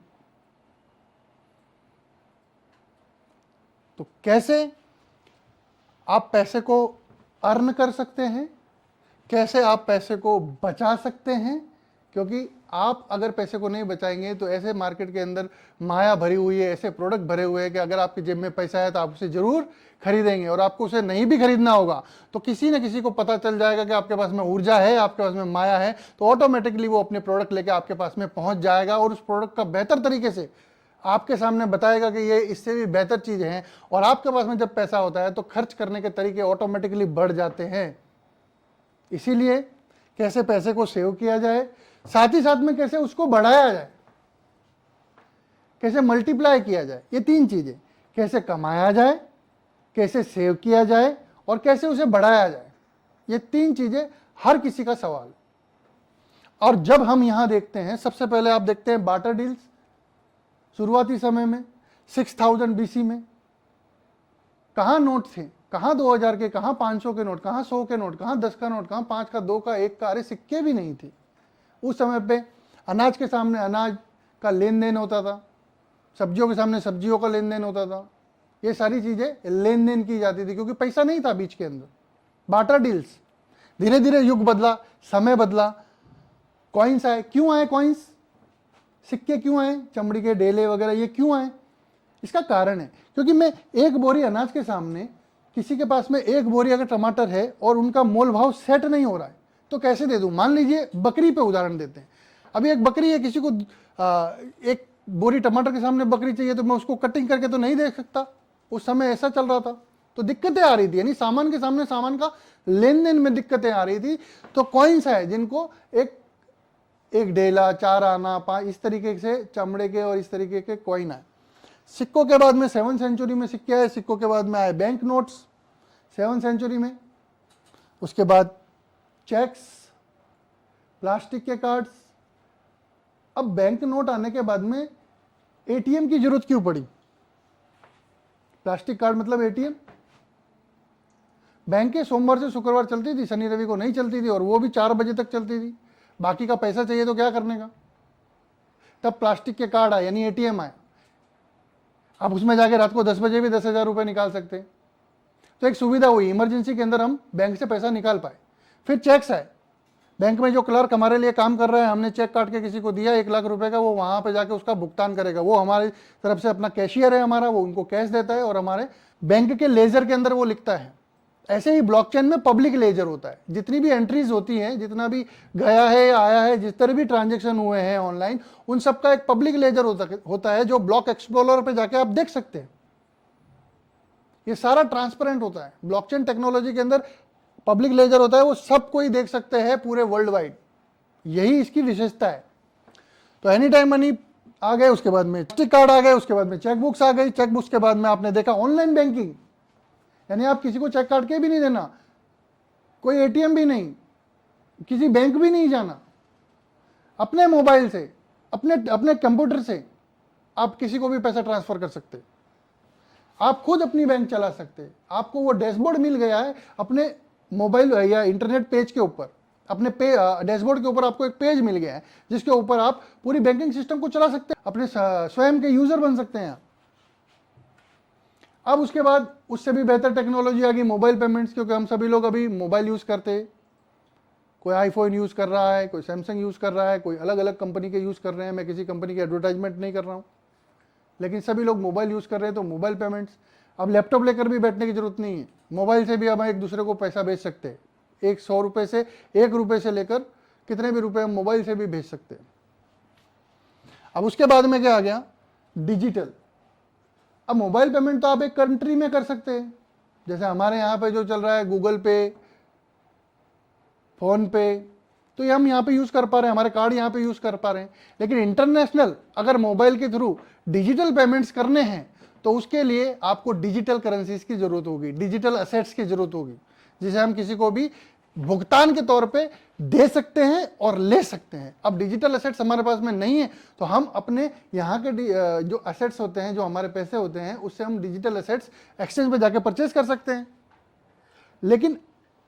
तो कैसे आप पैसे को अर्न कर सकते हैं, कैसे आप पैसे को बचा सकते हैं, क्योंकि आप अगर पैसे को नहीं बचाएंगे तो ऐसे मार्केट के अंदर माया भरी हुई है, ऐसे प्रोडक्ट भरे हुए हैं कि अगर आपकी जेब में पैसा है तो आप उसे जरूर खरीदेंगे, और आपको उसे नहीं भी खरीदना होगा तो किसी न किसी को पता चल जाएगा कि आपके पास में ऊर्जा है, आपके पास में माया है, तो ऑटोमेटिकली वो अपने प्रोडक्ट लेके आपके पास में पहुंच जाएगा और उस प्रोडक्ट का बेहतर तरीके से आपके सामने बताएगा कि ये इससे भी बेहतर चीज़ें हैं। और आपके पास में जब पैसा होता है तो खर्च करने के तरीके ऑटोमेटिकली बढ़ जाते हैं। इसीलिए कैसे पैसे को सेव किया जाए, साथ ही साथ में कैसे उसको बढ़ाया जाए, कैसे मल्टीप्लाई किया जाए, ये 3 चीजें, कैसे कमाया जाए, कैसे सेव किया जाए और कैसे उसे बढ़ाया जाए, ये 3 चीजें हर किसी का सवाल। और जब हम यहां देखते हैं, सबसे पहले आप देखते हैं बार्टर डील्स। शुरुआती समय में 6000 BC में कहां नोट थे, कहां 2000 के, कहां 500 के नोट, कहां 100 के नोट, कहां 10 का नोट, कहां 5 का, 2 का, 1 का, अरे सिक्के भी नहीं थे। उस समय पे अनाज के सामने अनाज का लेन देन होता था, सब्जियों के सामने सब्जियों का लेन देन होता था। ये सारी चीजें लेन देन की जाती थी क्योंकि पैसा नहीं था बीच के अंदर। Barter deals. धीरे धीरे युग बदला, समय बदला, कॉइन्स आए। क्यों आए कॉइन्स, सिक्के क्यों आए, चमड़ी के डेले वगैरह ये क्यों आए? इसका कारण है क्योंकि मैं एक बोरी अनाज के सामने, किसी के पास में एक बोरी अगर टमाटर है और उनका मोल भाव सेट नहीं हो रहा है तो कैसे दे दूं? मान लीजिए बकरी पे उदाहरण देते हैं। अभी एक बकरी है, किसी को एक बोरी टमाटर के सामने बकरी चाहिए तो मैं उसको कटिंग करके तो नहीं दे सकता। उस समय ऐसा चल रहा था तो दिक्कतें आ रही थी, यानी सामान के सामने सामान का लेन देन में दिक्कतें आ रही थी। तो कॉइन्स है जिनको एक डेला, 4 आना, 5, इस तरीके से चमड़े के और इस तरीके के कॉइन आए। सिक्कों के बाद में 7वीं सेंचुरी में सिक्के आए। सिक्कों के बाद में आए बैंक नोट्स 7वीं सेंचुरी में। उसके बाद चेक्स, प्लास्टिक के कार्ड्स। अब बैंक नोट आने के बाद में एटीएम की जरूरत क्यों पड़ी? प्लास्टिक कार्ड मतलब एटीएम। बैंकें सोमवार से शुक्रवार चलती थी, शनि रवि को नहीं चलती थी, और वो भी 4 बजे तक चलती थी। बाकी का पैसा चाहिए तो क्या करने का? तब प्लास्टिक के कार्ड आए, यानी एटीएम आए। आप उसमें जाके रात को 10 बजे भी 10,000 रुपये निकाल सकते हैं। तो एक सुविधा हुई, इमरजेंसी के अंदर हम बैंक से पैसा निकाल पाए। फिर चेक्स आए। बैंक में जो क्लर्क हमारे लिए काम कर रहा है, हमने चेक काट के किसी को दिया 1 लाख रुपए का, वो वहां पे जाके उसका भुगतान करेगा। वो हमारी तरफ से अपना कैशियर है हमारा, वो उनको कैश देता है और हमारे बैंक के लेजर के अंदर वो लिखता है। ऐसे ही ब्लॉकचेन में पब्लिक लेजर होता है। जितनी भी एंट्रीज होती हैं, जितना भी गया है आया है, जिस तरह भी ट्रांजेक्शन हुए हैं ऑनलाइन, उन सबका एक पब्लिक लेजर होता है जो ब्लॉक एक्सप्लोरर पे जाके आप देख सकते हैं। ये सारा ट्रांसपेरेंट होता है। ब्लॉकचेन टेक्नोलॉजी के अंदर पब्लिक लेजर होता है, वो सब कोई देख सकते हैं पूरे वर्ल्ड वाइड, यही इसकी विशेषता है। तो एनी टाइम मनी आ गए, उसके बाद में प्लास्टिक कार्ड आ गए, उसके बाद में चेक बुक्स आ गई, चेक बुक्स के बाद में आपने देखा ऑनलाइन बैंकिंग, यानी आप किसी को चेक काट के भी नहीं देना, कोई एटीएम भी नहीं, किसी बैंक भी नहीं जाना, अपने मोबाइल से, अपने कंप्यूटर से आप किसी को भी पैसा ट्रांसफर कर सकते, आप खुद अपनी बैंक चला सकते। आपको वो डैशबोर्ड मिल गया है अपने मोबाइल या इंटरनेट पेज के ऊपर, अपने डैशबोर्ड के ऊपर आपको एक पेज मिल गया है जिसके ऊपर आप पूरी बैंकिंग सिस्टम को चला सकते हैं, अपने स्वयं के यूजर बन सकते हैं। अब उसके बाद उससे भी बेहतर टेक्नोलॉजी आ गई मोबाइल पेमेंट्स, क्योंकि हम सभी लोग अभी मोबाइल यूज करते हैं, कोई आईफोन यूज कर रहा है, कोई सैमसंग यूज कर रहा है, कोई अलग अलग कंपनी के यूज कर रहे हैं। मैं किसी कंपनी की एडवर्टाइजमेंट नहीं कर रहा हूं, लेकिन सभी लोग मोबाइल यूज कर रहे हैं। तो मोबाइल पेमेंट्स, अब लैपटॉप लेकर भी बैठने की जरूरत नहीं है, मोबाइल से भी हम एक दूसरे को पैसा भेज सकते हैं। 100 रुपए से, 1 रुपए से लेकर कितने भी रुपए हम मोबाइल से भी भेज सकते हैं। अब उसके बाद में क्या आ गया, डिजिटल। अब मोबाइल पेमेंट तो आप एक कंट्री में कर सकते हैं, जैसे हमारे यहाँ पे जो चल रहा है गूगल पे, फोन पे, तो ये हम यहाँ पे यूज कर पा रहे हैं, हमारे कार्ड यहाँ पे यूज कर पा रहे हैं। लेकिन इंटरनेशनल अगर मोबाइल के थ्रू डिजिटल पेमेंट्स करने हैं तो उसके लिए आपको डिजिटल करेंसीज की जरूरत होगी, डिजिटल असेट्स की जरूरत होगी, जिसे हम किसी को भी भुगतान के तौर पे दे सकते हैं और ले सकते हैं। अब डिजिटल असेट्स हमारे पास में नहीं है तो हम अपने यहाँ के जो असेट्स होते हैं, जो हमारे पैसे होते हैं, उससे हम डिजिटल असेट्स एक्सचेंज पे जाके परचेज कर सकते हैं। लेकिन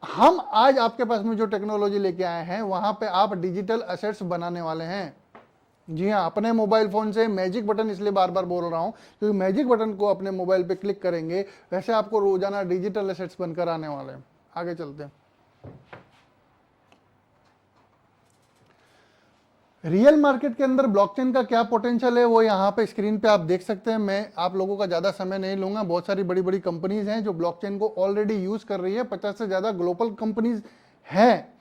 हम आज आपके पास में जो टेक्नोलॉजी लेके आए हैं वहां पे आप डिजिटल असेट्स बनाने वाले हैं। जी हाँ, अपने मोबाइल फोन से मैजिक बटन, इसलिए बार बार बोल रहा हूं क्योंकि मैजिक बटन को अपने मोबाइल पे क्लिक करेंगे वैसे आपको रोजाना डिजिटल असेट्स बनकर आने वाले हैं। आगे चलते हैं। रियल मार्केट के अंदर ब्लॉकचेन का क्या पोटेंशियल है वो यहाँ पे स्क्रीन पे आप देख सकते हैं। मैं आप लोगों का ज़्यादा समय नहीं लूँगा। बहुत सारी बड़ी बड़ी कंपनीज हैं जो ब्लॉकचेन को ऑलरेडी यूज़ कर रही है। 50 से ज़्यादा ग्लोबल कंपनीज हैं।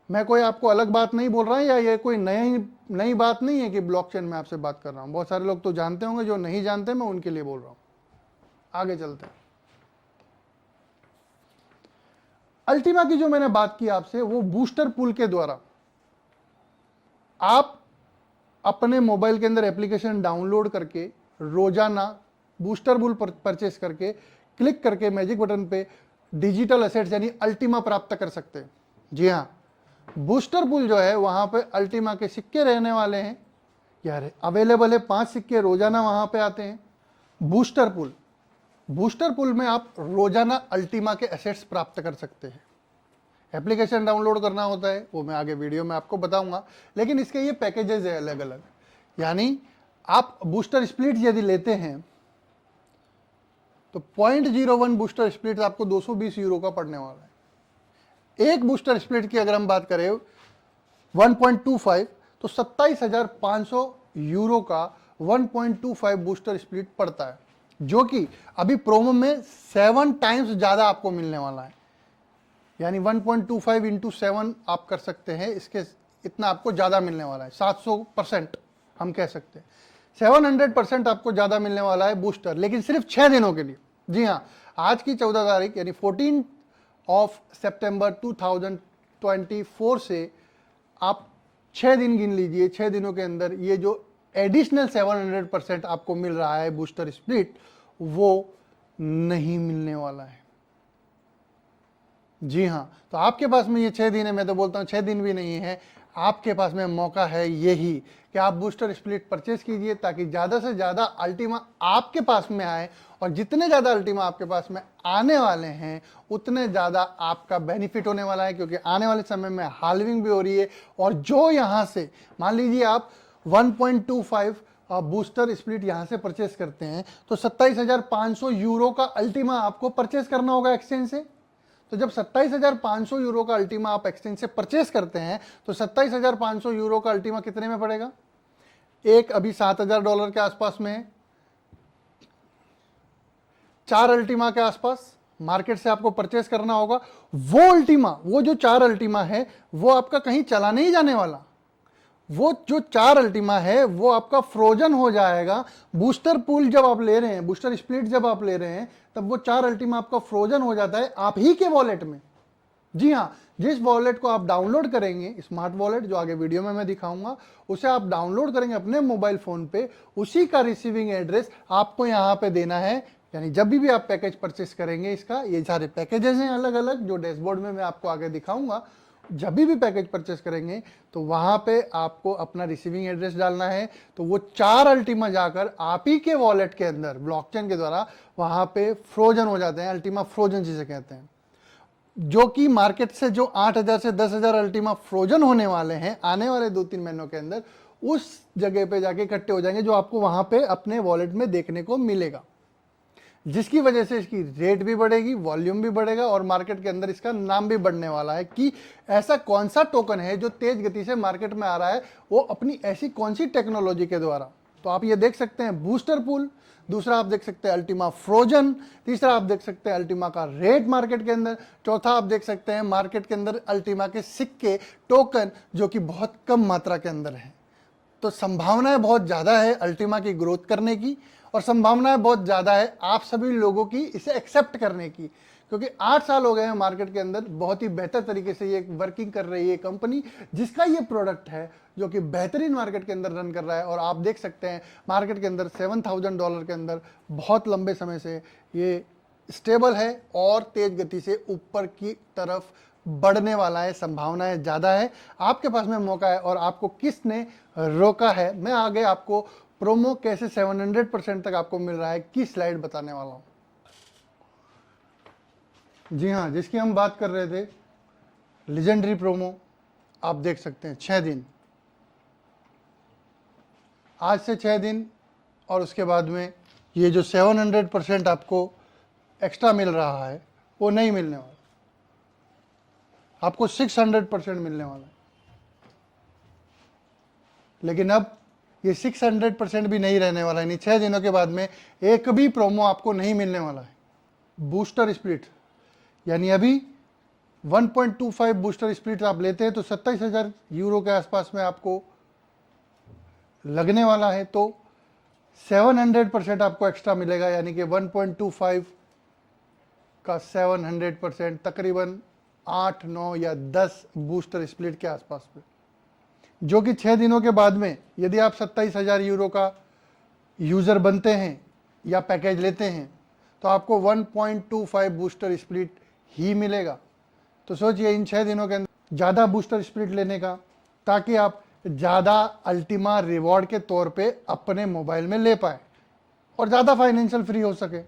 मैं कोई आपको अलग बात नहीं बोल रहा है या ये कोई नई बात नहीं है कि ब्लॉकचेन में आपसे बात कर रहा हूँ। बहुत सारे लोग तो जानते होंगे, जो नहीं जानते मैं उनके लिए बोल रहा हूँ। आगे चलते हैं। अल्टीमा की जो मैंने बात की आपसे, वो बूस्टर पूल के द्वारा आप अपने मोबाइल के अंदर एप्लीकेशन डाउनलोड करके रोजाना बूस्टर पूल परचेस करके क्लिक करके मैजिक बटन पे डिजिटल एसेट्स यानी अल्टीमा प्राप्त कर सकते हैं। जी हाँ, बूस्टर पूल जो है वहां पे अल्टीमा के सिक्के रहने वाले हैं यार, अवेलेबल है। 5 सिक्के रोजाना वहां पे आते हैं। बूस्टर पूल में आप रोजाना अल्टीमा के एसेट्स प्राप्त कर सकते हैं। एप्लीकेशन डाउनलोड करना होता है, वो मैं आगे वीडियो में आपको बताऊंगा, लेकिन इसके ये पैकेजेस है अलग अलग। यानी आप बूस्टर स्प्लिट यदि लेते हैं तो 0.01 बूस्टर स्प्लिट आपको 220 यूरो का पड़ने वाला है। एक बूस्टर स्प्लिट की अगर हम बात करें 1.25 तो 27,500 यूरो का 1.25 बूस्टर स्प्लिट पड़ता है, जो कि अभी प्रोमो में 7 टाइम्स ज्यादा आपको मिलने वाला है। यानी 1.25 इंटू 7 आप कर सकते हैं, इसके इतना आपको ज़्यादा मिलने वाला है। 700% हम कह सकते हैं, 700% आपको ज़्यादा मिलने वाला है बूस्टर, लेकिन सिर्फ 6 दिनों के लिए। जी हाँ, आज की 14 तारीख यानी 14 सितंबर 2024 से आप 6 दिन गिन लीजिए। 6 दिनों के अंदर ये जो एडिशनल 700% आपको मिल रहा है बूस्टर स्प्लिट, वो नहीं मिलने वाला है। जी हाँ, तो आपके पास में ये 6 दिन है। मैं तो बोलता हूँ 6 दिन भी नहीं है, आपके पास में मौका है यही कि आप बूस्टर स्प्लिट परचेस कीजिए ताकि ज़्यादा से ज़्यादा अल्टीमा आपके पास में आए, और जितने ज़्यादा अल्टीमा आपके पास में आने वाले हैं उतने ज़्यादा आपका बेनिफिट होने वाला है, क्योंकि आने वाले समय में हाल्विंग भी हो रही है। और जो यहाँ से मान लीजिए आप 1.25 बूस्टर स्प्लिट यहाँ से परचेस करते हैं तो 27,500 यूरो का अल्टीमा आपको परचेस करना होगा एक्सचेंज से। तो जब 27,500 यूरो का अल्टीमा आप एक्सचेंज से परचेस करते हैं तो 27,500 यूरो का अल्टीमा कितने में पड़ेगा? एक अभी $7,000 के आसपास में है, 4 अल्टीमा के आसपास मार्केट से आपको परचेस करना होगा। वो अल्टीमा, वो जो 4 अल्टीमा है वो आपका कहीं चला नहीं जाने वाला, वो जो 4 अल्टीमा है वो आपका फ्रोजन हो जाएगा। बूस्टर पूल जब आप ले रहे हैं, बूस्टर स्प्लिट जब आप ले रहे हैं, तब वो 4 अल्टीमा आपका फ्रोजन हो जाता है आप ही के वॉलेट में। जी हाँ, जिस वॉलेट को आप डाउनलोड करेंगे, स्मार्ट वॉलेट जो आगे वीडियो में मैं दिखाऊंगा, उसे आप डाउनलोड करेंगे अपने मोबाइल फोन पे, उसी का रिसीविंग एड्रेस आपको यहाँ पे देना है। यानी जब भी आप पैकेज परचेस करेंगे, इसका ये सारे पैकेजेस हैं अलग अलग, जो डैशबोर्ड में मैं आपको आगे दिखाऊंगा। जब भी पैकेज परचेस करेंगे तो वहां पे आपको अपना रिसीविंग एड्रेस डालना है, तो वो 4 अल्टीमा जाकर आप ही के वॉलेट के अंदर ब्लॉकचेन के द्वारा वहां पे फ्रोजन हो जाते हैं। अल्टीमा फ्रोजन जिसे कहते हैं, जो कि मार्केट से जो 8,000 से 10,000 अल्टीमा फ्रोजन होने वाले हैं आने वाले 2-3 महीनों के अंदर, उस जगह पे जाके इकट्ठे हो जाएंगे, जो आपको वहां पे अपने वॉलेट में देखने को मिलेगा, जिसकी वजह से इसकी रेट भी बढ़ेगी, वॉल्यूम भी बढ़ेगा और मार्केट के अंदर इसका नाम भी बढ़ने वाला है कि ऐसा कौन सा टोकन है जो तेज गति से मार्केट में आ रहा है, वो अपनी ऐसी कौन सी टेक्नोलॉजी के द्वारा। तो आप ये देख सकते हैं बूस्टर पूल, दूसरा आप देख सकते हैं अल्टीमा फ्रोजन, तीसरा आप देख सकते हैं अल्टीमा का रेट मार्केट के अंदर, चौथा आप देख सकते हैं मार्केट के अंदर अल्टीमा के सिक्के टोकन जो कि बहुत कम मात्रा के अंदर है। तो संभावनाएं बहुत ज़्यादा है अल्टीमा की ग्रोथ करने की, और संभावनाएं बहुत ज़्यादा है आप सभी लोगों की इसे एक्सेप्ट करने की, क्योंकि 8 साल हो गए हैं मार्केट के अंदर बहुत ही बेहतर तरीके से ये वर्किंग कर रही है कंपनी, जिसका ये प्रोडक्ट है जो कि बेहतरीन मार्केट के अंदर रन कर रहा है। और आप देख सकते हैं मार्केट के अंदर $7,000 के अंदर बहुत लंबे समय से ये स्टेबल है और तेज गति से ऊपर की तरफ बढ़ने वाला है। संभावनाएं ज़्यादा है, आपके पास में मौका है और आपको किसने रोका है। मैं आगे आपको प्रोमो कैसे 700% तक आपको मिल रहा है की स्लाइड बताने वाला हूं। जी हाँ, जिसकी हम बात कर रहे थे, लेजेंडरी प्रोमो आप देख सकते हैं 6 दिन, आज से 6 दिन, और उसके बाद में ये जो 700% आपको एक्स्ट्रा मिल रहा है वो नहीं मिलने वाला, आपको 600% मिलने वाला है। लेकिन अब ये 600% भी नहीं रहने वाला है, यानी 6 दिनों के बाद में एक भी प्रोमो आपको नहीं मिलने वाला है। बूस्टर स्प्लिट, यानी अभी 1.25 बूस्टर स्प्लिट आप लेते हैं तो 27,000 यूरो के आसपास में आपको लगने वाला है, तो 700% आपको एक्स्ट्रा मिलेगा, यानी कि 1.25 का 700% तकरीबन 8, 9 या 10 बूस्टर स्प्लिट के आसपास में, जो कि 6 दिनों के बाद में यदि आप 27,000 यूरो का यूज़र बनते हैं या पैकेज लेते हैं तो आपको 1.25 बूस्टर स्प्लिट ही मिलेगा। तो सोचिए इन 6 दिनों के अंदर ज़्यादा बूस्टर स्प्लिट लेने का, ताकि आप ज़्यादा अल्टीमा रिवॉर्ड के तौर पे अपने मोबाइल में ले पाए और ज़्यादा फाइनेंशियल फ्री हो सके।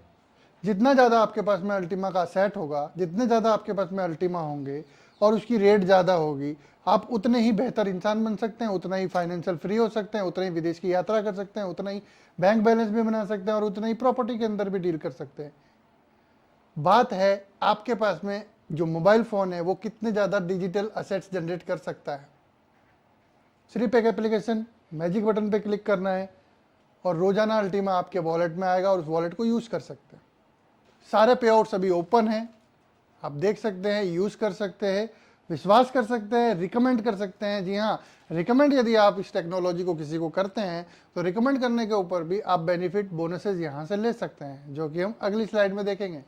जितना ज़्यादा आपके पास में अल्टीमा का सेट होगा, जितने ज़्यादा आपके पास में अल्टीमा होंगे और उसकी रेट ज़्यादा होगी, आप उतने ही बेहतर इंसान बन सकते हैं, उतना ही फाइनेंशियल फ्री हो सकते हैं, उतना ही विदेश की यात्रा कर सकते हैं, उतना ही बैंक बैलेंस भी बना सकते हैं और उतना ही प्रॉपर्टी के अंदर भी डील कर सकते हैं। बात है आपके पास में जो मोबाइल फ़ोन है वो कितने ज़्यादा डिजिटल असेट्स जनरेट कर सकता है। सिर्फ एक एप्लीकेशन मैजिक बटन पे क्लिक करना है और रोज़ाना अल्टीमा आपके वॉलेट में आएगा और उस वॉलेट को यूज़ कर सकते हैं। सारे पे आउट्स अभी ओपन हैं, आप देख सकते हैं, यूज़ कर सकते हैं, विश्वास कर सकते हैं, रिकमेंड कर सकते हैं। जी हाँ, रिकमेंड यदि आप इस टेक्नोलॉजी को किसी को करते हैं तो रिकमेंड करने के ऊपर भी आप बेनिफिट बोनसेस यहाँ से ले सकते हैं, जो कि हम अगली स्लाइड में देखेंगे।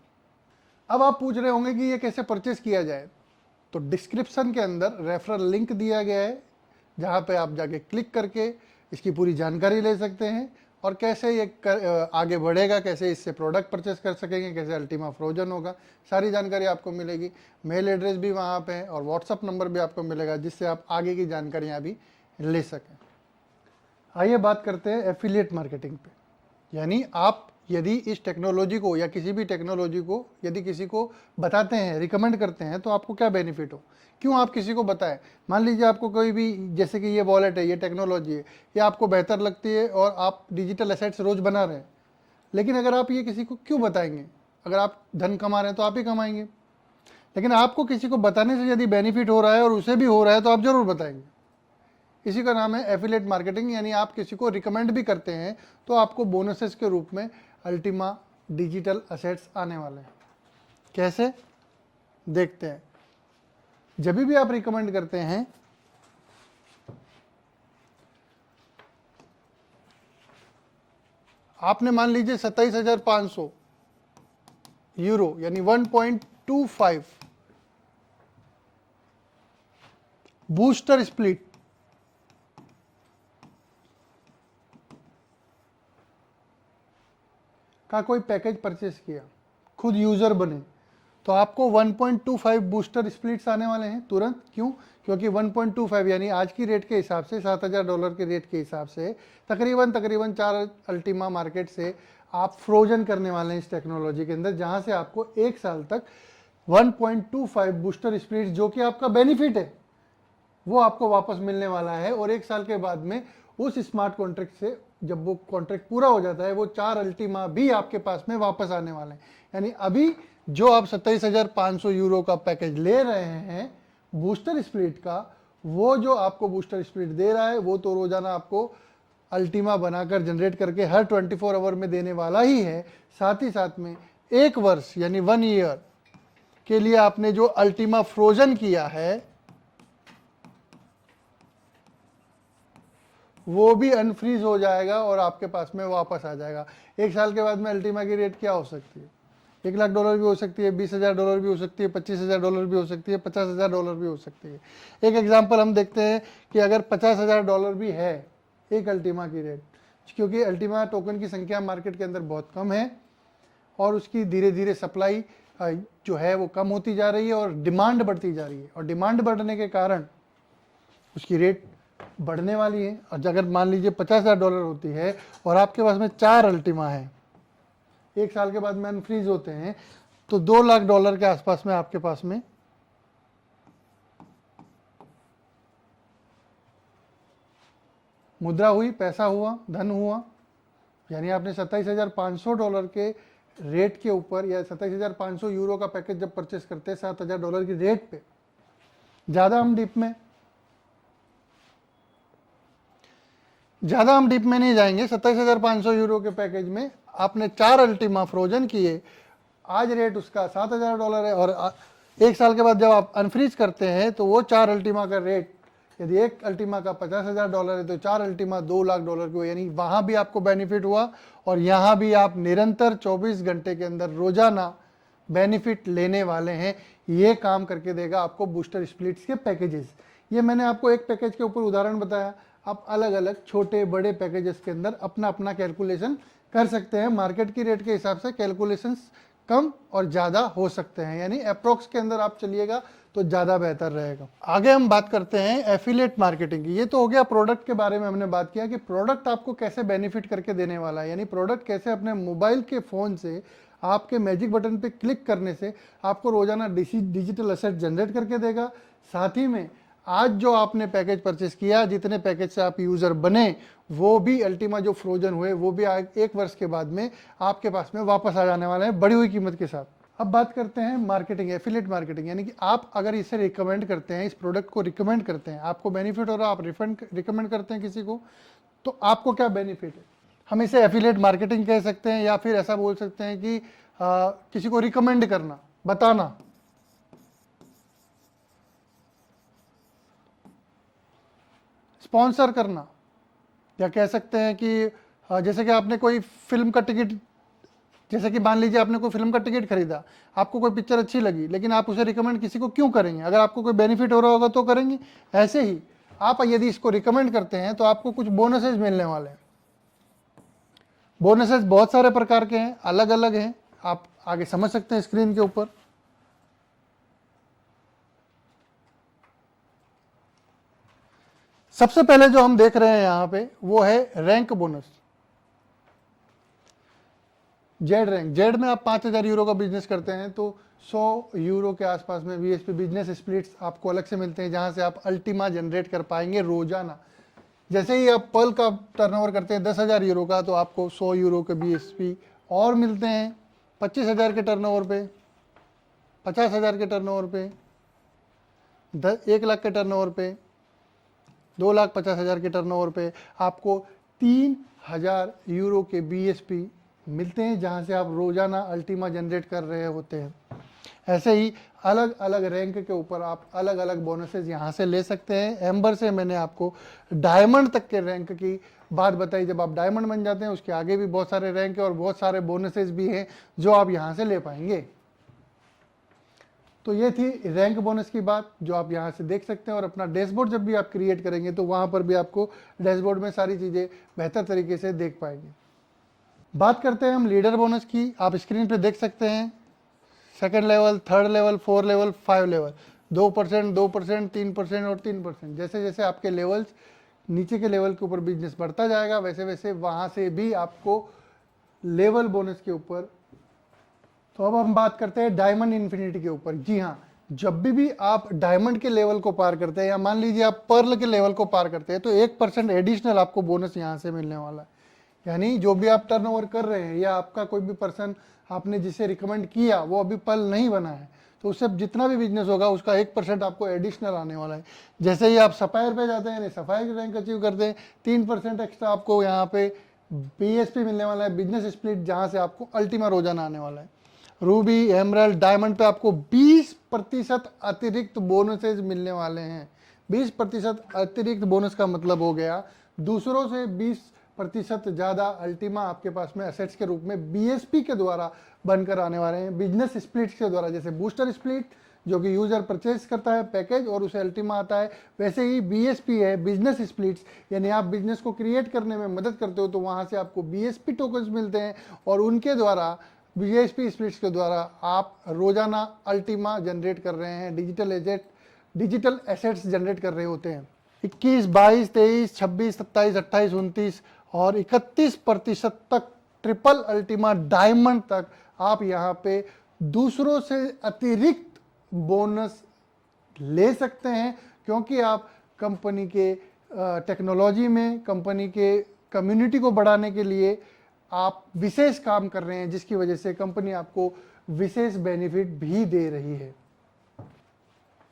अब आप पूछ रहे होंगे कि ये कैसे परचेस किया जाए, तो डिस्क्रिप्शन के अंदर रेफरल लिंक दिया गया है, जहाँ पे आप जाके क्लिक करके इसकी पूरी जानकारी ले सकते हैं और कैसे ये आगे बढ़ेगा, कैसे इससे प्रोडक्ट परचेस कर सकेंगे, कैसे अल्टीमा फ्रोजन होगा, सारी जानकारी आपको मिलेगी। मेल एड्रेस भी वहाँ पे है और व्हाट्सअप नंबर भी आपको मिलेगा, जिससे आप आगे की जानकारियाँ भी ले सकें। आइए बात करते हैं एफिलिएट मार्केटिंग पे, यानी आप यदि इस टेक्नोलॉजी को या किसी भी टेक्नोलॉजी को यदि किसी को बताते हैं, रिकमेंड करते हैं, तो आपको क्या बेनिफिट हो, क्यों आप किसी को बताएं। मान लीजिए आपको कोई भी, जैसे कि ये वॉलेट है, ये टेक्नोलॉजी है, ये आपको बेहतर लगती है और आप डिजिटल एसेट्स रोज़ बना रहे हैं, लेकिन अगर आप ये किसी को क्यों बताएंगे, अगर आप धन कमा रहे हैं तो आप ही कमाएंगे, लेकिन आपको किसी को बताने से यदि बेनिफिट हो रहा है और उसे भी हो रहा है तो आप ज़रूर बताएंगे। इसी का नाम है एफिलिएट मार्केटिंग, यानी आप किसी को रिकमेंड भी करते हैं तो आपको बोनसेस के रूप में अल्टीमा डिजिटल असेट्स आने वाले हैं। कैसे, देखते हैं। जब भी आप रिकमेंड करते हैं आपने मान लीजिए 27,500 यूरो यानी 1.25 बूस्टर स्प्लिट का कोई पैकेज परचेस किया, खुद यूजर बने, तो आपको 1.25 बूस्टर स्प्लिट्स आने वाले हैं तुरंत। क्यों? क्योंकि 1.25 यानी आज की रेट के हिसाब से $7,000 के रेट के हिसाब से तकरीबन 4 अल्टीमा मार्केट से आप फ्रोजन करने वाले हैं इस टेक्नोलॉजी के अंदर, जहां से आपको 1 साल तक 1.25 बूस्टर स्प्लिट्स जो कि आपका बेनिफिट है वो आपको वापस मिलने वाला है। और 1 साल के बाद में उस स्मार्ट कॉन्ट्रैक्ट से जब वो कॉन्ट्रैक्ट पूरा हो जाता है वो 4 अल्टीमा भी आपके पास में वापस आने वाले हैं। यानी अभी जो आप 27,500 यूरो का पैकेज ले रहे हैं बूस्टर स्प्लिट का, वो जो आपको बूस्टर स्प्लिट दे रहा है वो तो रोजाना आपको अल्टीमा बनाकर जनरेट करके हर 24 आवर में देने वाला ही है। साथ ही साथ में 1 वर्ष यानी 1 ईयर के लिए आपने जो अल्टीमा फ्रोजन किया है वो भी अनफ्रीज हो जाएगा और आपके पास में वापस आ जाएगा। 1 साल के बाद में अल्टीमा की रेट क्या हो सकती है? $1,00,000 भी हो सकती है, $20,000 भी हो सकती है, $25,000 भी हो सकती है, $50,000 भी हो सकती है। एक एग्जांपल हम देखते हैं कि अगर $50,000 भी है एक अल्टीमा की रेट, क्योंकि अल्टीमा टोकन की संख्या मार्केट के अंदर बहुत कम है और उसकी धीरे धीरे सप्लाई जो है वो कम होती जा रही है और डिमांड बढ़ती जा रही है, और डिमांड बढ़ने के कारण उसकी रेट बढ़ने वाली है। और अगर मान लीजिए $50,000 होती है और आपके पास में 4 अल्टीमा है, 1 साल के बाद में अनफ्रीज होते हैं, तो $2,00,000 के आसपास में आपके पास में मुद्रा हुई, पैसा हुआ, धन हुआ। यानी आपने $27,500 के रेट के ऊपर या 27,500 यूरो का पैकेज जब परचेस करते हैं $7,000 की रेट पे, ज़्यादा हम डीप में नहीं जाएंगे। 27,500 यूरो के पैकेज में आपने 4 अल्टीमा फ्रोजन किए, आज रेट उसका $7,000 है और 1 साल के बाद जब आप अनफ्रीज करते हैं तो वो 4 अल्टीमा का रेट, यदि एक अल्टीमा का $50,000 है तो 4 अल्टीमा $2,00,000 की हुआ। यानी वहाँ भी आपको बेनिफिट हुआ और यहाँ भी आप निरंतर 24 घंटे के अंदर रोजाना बेनिफिट लेने वाले हैं। ये काम करके देगा आपको बूस्टर स्प्लिट्स के पैकेजेस। ये मैंने आपको एक पैकेज के ऊपर उदाहरण बताया, आप अलग अलग छोटे बड़े पैकेजेस के अंदर अपना अपना कैलकुलेशन कर सकते हैं। मार्केट की रेट के हिसाब से कैलकुलेशंस कम और ज़्यादा हो सकते हैं, यानी अप्रोक्स के अंदर आप चलिएगा तो ज़्यादा बेहतर रहेगा। आगे हम बात करते हैं एफिलिएट मार्केटिंग की। ये तो हो गया प्रोडक्ट के बारे में, हमने बात किया कि प्रोडक्ट आपको कैसे बेनिफिट करके देने वाला है, यानी प्रोडक्ट कैसे अपने मोबाइल के फ़ोन से आपके मैजिक बटन पे क्लिक करने से आपको रोजाना डिजिटल एसेट जनरेट करके देगा। साथ ही में आज जो आपने पैकेज परचेस किया, जितने पैकेज से आप यूज़र बने, वो भी अल्टीमा जो फ्रोजन हुए वो भी 1 वर्ष के बाद में आपके पास में वापस आ जाने वाले हैं बढ़ी हुई कीमत के साथ। अब बात करते हैं मार्केटिंग, एफिलिएट मार्केटिंग, यानी कि आप अगर इसे रिकमेंड करते हैं, इस प्रोडक्ट को रिकमेंड करते हैं, आपको बेनिफिट हो रहा है, आप रिकमेंड करते हैं किसी को, तो आपको क्या बेनिफिट है। हम इसे एफिलिएट मार्केटिंग कह सकते हैं या फिर ऐसा बोल सकते हैं कि किसी को रिकमेंड करना, बताना। स्पॉन्सर करना, या कह सकते हैं कि जैसे कि आपने कोई फिल्म का टिकट, जैसे कि मान लीजिए आपने कोई फिल्म का टिकट खरीदा, आपको कोई पिक्चर अच्छी लगी, लेकिन आप उसे रिकमेंड किसी को क्यों करेंगे? अगर आपको कोई बेनिफिट हो रहा होगा तो करेंगे। ऐसे ही आप यदि इसको रिकमेंड करते हैं तो आपको कुछ बोनसेस मिलने वाले हैं। बोनसेस बहुत सारे प्रकार के हैं, अलग अलग हैं, आप आगे समझ सकते हैं स्क्रीन के ऊपर। सबसे पहले जो हम देख रहे हैं यहाँ पे वो है rank bonus. Z rank, Z में आप 5,000 यूरो का बिजनेस करते हैं तो 100 यूरो के आसपास में वीएसपी बिजनेस स्प्लिट्स आपको अलग से मिलते हैं, जहाँ से आप अल्टीमा जनरेट कर पाएंगे रोजाना। जैसे ही आप पल का टर्नओवर करते हैं 10,000 यूरो का, तो आपको 100 यूरो के बीएसपी और मिलते हैं। 25,000 के टर्नओवर पे, 50,000 के टर्नओवर पे, 1 लाख के टर्नओवर पे, 2,50,000 के टर्नओवर पे आपको 3,000 यूरो के बीएसपी मिलते हैं जहाँ से आप रोज़ाना अल्टीमा जनरेट कर रहे होते हैं। ऐसे ही अलग अलग रैंक के ऊपर आप अलग अलग बोनसेस यहाँ से ले सकते हैं। एम्बर से मैंने आपको डायमंड तक के रैंक की बात बताई। जब आप डायमंड बन जाते हैं उसके आगे भी बहुत सारे रैंक है और बहुत सारे बोनसेस भी हैं जो आप यहाँ से ले पाएंगे। तो ये थी रैंक बोनस की बात जो आप यहाँ से देख सकते हैं। और अपना डैशबोर्ड जब भी आप क्रिएट करेंगे तो वहाँ पर भी आपको डैशबोर्ड में सारी चीज़ें बेहतर तरीके से देख पाएंगे। बात करते हैं हम लीडर बोनस की। आप स्क्रीन पे देख सकते हैं second level, third level, 4 level, 5 level, 2%, 2%, 3% और 3%। जैसे जैसे आपके लेवल्स नीचे के लेवल के ऊपर बिजनेस बढ़ता जाएगा वैसे वैसे वहाँ से भी आपको लेवल बोनस के ऊपर। तो अब हम बात करते हैं डायमंड इन्फिनिटी के ऊपर। जी हाँ, जब भी आप डायमंड के लेवल को पार करते हैं या मान लीजिए आप पर्ल के लेवल को पार करते हैं तो 1% एडिशनल आपको बोनस यहाँ से मिलने वाला है। यानी जो भी आप टर्नओवर कर रहे हैं या आपका कोई भी पर्सन आपने जिसे रिकमेंड किया वो अभी पल नहीं बना है तो उससे जितना भी बिजनेस होगा उसका 1% आपको एडिशनल आने वाला है। जैसे ही आप सफायर पे जाते हैं, सफायर की रैंक अचीव करते हैं, 3% एक्स्ट्रा आपको यहाँ पे BSP मिलने वाला है, बिजनेस स्प्लिट, जहाँ से आपको अल्टीमा रोजाना आने वाला है। रूबी, एमराल्ड, डायमंड पे आपको 20% अतिरिक्त बोनसेज मिलने वाले हैं। 20% अतिरिक्त बोनस का मतलब हो गया दूसरों से 20% ज़्यादा अल्टीमा आपके पास में एसेट्स के रूप में BSP के द्वारा बनकर आने वाले हैं। बिजनेस स्प्लिट्स के द्वारा, जैसे बूस्टर स्प्लिट जो कि यूज़र परचेज करता है पैकेज और उसे अल्टीमा आता है, वैसे ही BSP है बिजनेस स्प्लिट्स, यानी आप बिजनेस को क्रिएट करने में मदद करते हो तो वहाँ से आपको BSP टोकन्स मिलते हैं और उनके द्वारा BSP स्प्लिट्स के द्वारा आप रोजाना अल्टीमा जनरेट कर रहे हैं, डिजिटल एसेट्स जनरेट कर रहे होते हैं। 21, 22, 23, 26, 27, 28, 29 और 31% तक ट्रिपल अल्टीमा डायमंड तक आप यहाँ पे दूसरों से अतिरिक्त बोनस ले सकते हैं, क्योंकि आप कंपनी के टेक्नोलॉजी में, कंपनी के कम्युनिटी को बढ़ाने के लिए आप विशेष काम कर रहे हैं, जिसकी वजह से कंपनी आपको विशेष बेनिफिट भी दे रही है।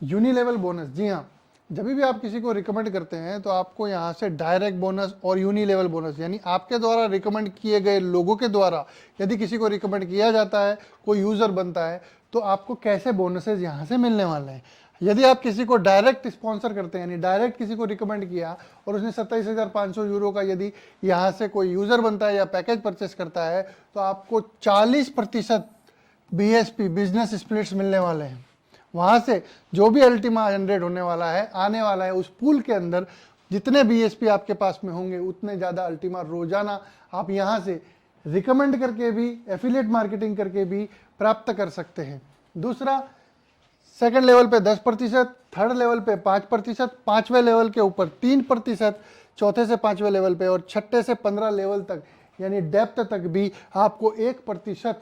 यूनिलेवल बोनस, जी हाँ, जब भी आप किसी को रिकमेंड करते हैं तो आपको यहाँ से डायरेक्ट बोनस और यूनिलेवल बोनस, यानी आपके द्वारा रिकमेंड किए गए लोगों के द्वारा यदि किसी को रिकमेंड किया जाता है, कोई यूज़र बनता है, तो आपको कैसे बोनसेज यहाँ से मिलने वाले हैं। यदि आप किसी को डायरेक्ट स्पॉन्सर करते हैं, यानी डायरेक्ट किसी को रिकमेंड किया और उसने 27,500 यूरो का यदि यहाँ से कोई यूज़र बनता है या पैकेज परचेस करता है तो आपको 40% BSP बिजनेस स्प्लिट्स मिलने वाले हैं। वहाँ से जो भी अल्टीमा जनरेट होने वाला है, आने वाला है, उस पूल के अंदर जितने BSP आपके पास में होंगे उतने ज़्यादा अल्टीमा रोजाना आप यहाँ से रिकमेंड करके भी, एफिलिएट मार्केटिंग करके भी प्राप्त कर सकते हैं। दूसरा, सेकंड लेवल पे 10%, थर्ड लेवल पे 5%, पाँचवें लेवल के ऊपर 3%, चौथे से पाँचवें लेवल पे और छठे से 15 लेवल तक यानी डेप्थ तक भी आपको 1%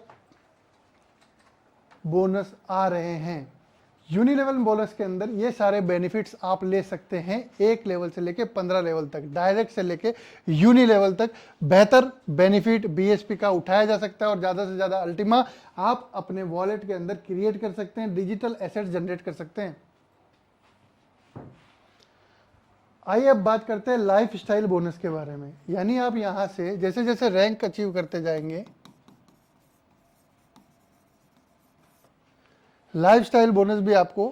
बोनस आ रहे हैं। यूनिलेवल बोनस के अंदर ये सारे बेनिफिट्स आप ले सकते हैं, 1 लेवल से लेके 15 लेवल तक, डायरेक्ट से लेके यूनि लेवल तक बेहतर बेनिफिट BSP का उठाया जा सकता है और ज़्यादा से ज़्यादा अल्टीमा आप अपने वॉलेट के अंदर क्रिएट कर सकते हैं, डिजिटल एसेट्स जनरेट कर सकते हैं। आइए अब बात करते हैं लाइफ स्टाइल बोनस के बारे में। यानी आप यहाँ से जैसे जैसे रैंक अचीव करते जाएंगे, लाइफस्टाइल बोनस भी आपको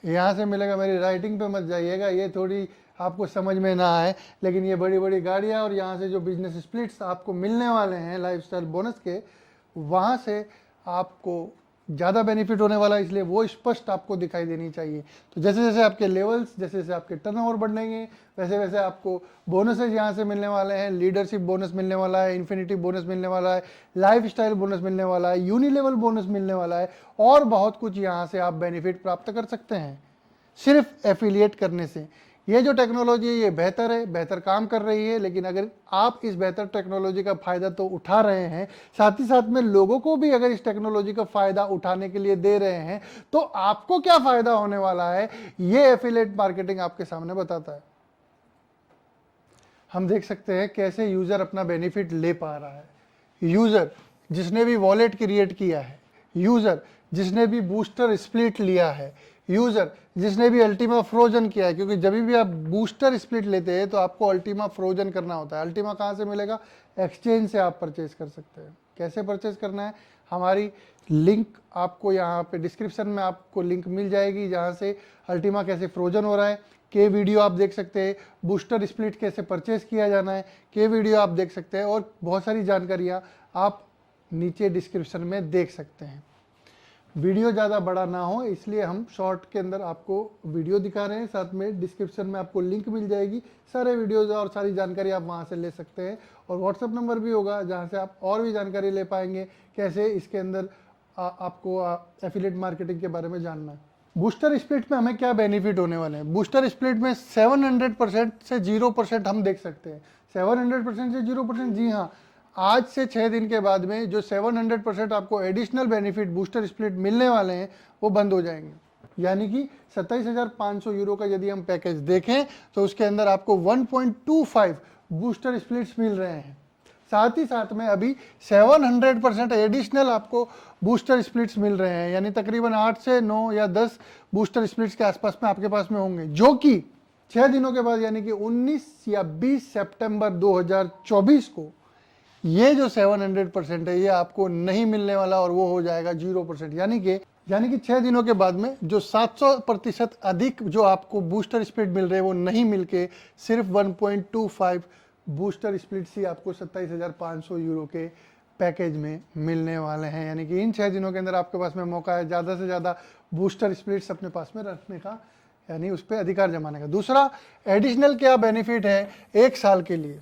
यहाँ से मिलेगा। मेरी राइटिंग पे मत जाइएगा, ये थोड़ी आपको समझ में ना आए, लेकिन ये बड़ी बड़ी गाड़ियाँ और यहाँ से जो बिजनेस स्प्लिट्स आपको मिलने वाले हैं लाइफस्टाइल बोनस के, वहाँ से आपको ज़्यादा बेनिफिट होने वाला है, इसलिए वो स्पष्ट आपको दिखाई देनी चाहिए। तो जैसे जैसे आपके लेवल्स, जैसे जैसे आपके टर्नओवर बढ़ेंगे, वैसे वैसे आपको बोनसेज यहाँ से मिलने वाले हैं। लीडरशिप बोनस मिलने वाला है, इन्फिनिटी बोनस मिलने वाला है, लाइफस्टाइल बोनस मिलने वाला है, यूनिलेवल बोनस मिलने वाला है और बहुत कुछ यहाँ से आप बेनिफिट प्राप्त कर सकते हैं सिर्फ एफिलिएट करने से। ये जो टेक्नोलॉजी है ये बेहतर है, बेहतर काम कर रही है, लेकिन अगर आप इस बेहतर टेक्नोलॉजी का फ़ायदा तो उठा रहे हैं, साथ ही साथ में लोगों को भी अगर इस टेक्नोलॉजी का फ़ायदा उठाने के लिए दे रहे हैं, तो आपको क्या फ़ायदा होने वाला है ये एफिलिएट मार्केटिंग आपके सामने बताता है। हम देख सकते हैं कैसे यूज़र अपना बेनिफिट ले पा रहा है। यूज़र जिसने भी वॉलेट क्रिएट किया है, यूज़र जिसने भी बूस्टर स्प्लिट लिया है, यूज़र जिसने भी अल्टीमा फ्रोजन किया है, क्योंकि जब भी आप बूस्टर स्प्लिट लेते हैं तो आपको अल्टीमा फ्रोजन करना होता है। अल्टीमा कहाँ से मिलेगा? एक्सचेंज से आप परचेज कर सकते हैं। कैसे परचेज करना है, हमारी लिंक आपको यहाँ पे डिस्क्रिप्शन में आपको लिंक मिल जाएगी, जहाँ से अल्टीमा कैसे फ्रोजन हो रहा है के वीडियो आप देख सकते हैं, बूस्टर स्प्लिट कैसे परचेज किया जाना है के वीडियो आप देख सकते हैं, और बहुत सारी जानकारियाँ आप नीचे डिस्क्रिप्शन में देख सकते हैं। वीडियो ज़्यादा बड़ा ना हो इसलिए हम शॉर्ट के अंदर आपको वीडियो दिखा रहे हैं, साथ में डिस्क्रिप्शन में आपको लिंक मिल जाएगी, सारे वीडियोज़ और सारी जानकारी आप वहाँ से ले सकते हैं, और व्हाट्सएप नंबर भी होगा जहाँ से आप और भी जानकारी ले पाएंगे कैसे इसके अंदर आपको एफिलिएट मार्केटिंग के बारे में जानना है। बूस्टर स्प्लिट में हमें क्या बेनिफिट होने वाले हैं? बूस्टर स्प्लिट में 700% से 0% हम देख सकते हैं। 700% से 0%, जी हाँ, आज से 6 दिन के बाद में जो 700% आपको एडिशनल बेनिफिट बूस्टर स्प्लिट मिलने वाले हैं वो बंद हो जाएंगे। यानी कि 27,500 यूरो का यदि हम पैकेज देखें तो उसके अंदर आपको 1.25 बूस्टर स्प्लिट्स मिल रहे हैं। साथ ही साथ में अभी 700% एडिशनल आपको बूस्टर स्प्लिट्स मिल रहे हैं, यानी तकरीबन 8 से 9 या 10 बूस्टर स्प्लिट्स के आसपास में आपके पास में होंगे, जो कि 6 दिनों के बाद यानी कि 19 या 20 सितंबर 2024 को ये जो 700% है ये आपको नहीं मिलने वाला, और वो हो जाएगा 0%। यानी कि 6 दिनों के बाद में जो 700% अधिक जो आपको बूस्टर स्प्लिट मिल रहे हैं वो नहीं मिलके सिर्फ 1.25 बूस्टर स्प्लिट्स ही आपको 27,500 यूरो के पैकेज में मिलने वाले हैं। यानी कि इन 6 दिनों के अंदर आपके पास में मौका है ज़्यादा से ज़्यादा बूस्टर स्प्लिट्स अपने पास में रखने का, यानी उस पर अधिकार जमाने का। दूसरा एडिशनल क्या बेनिफिट है 1 साल के लिए,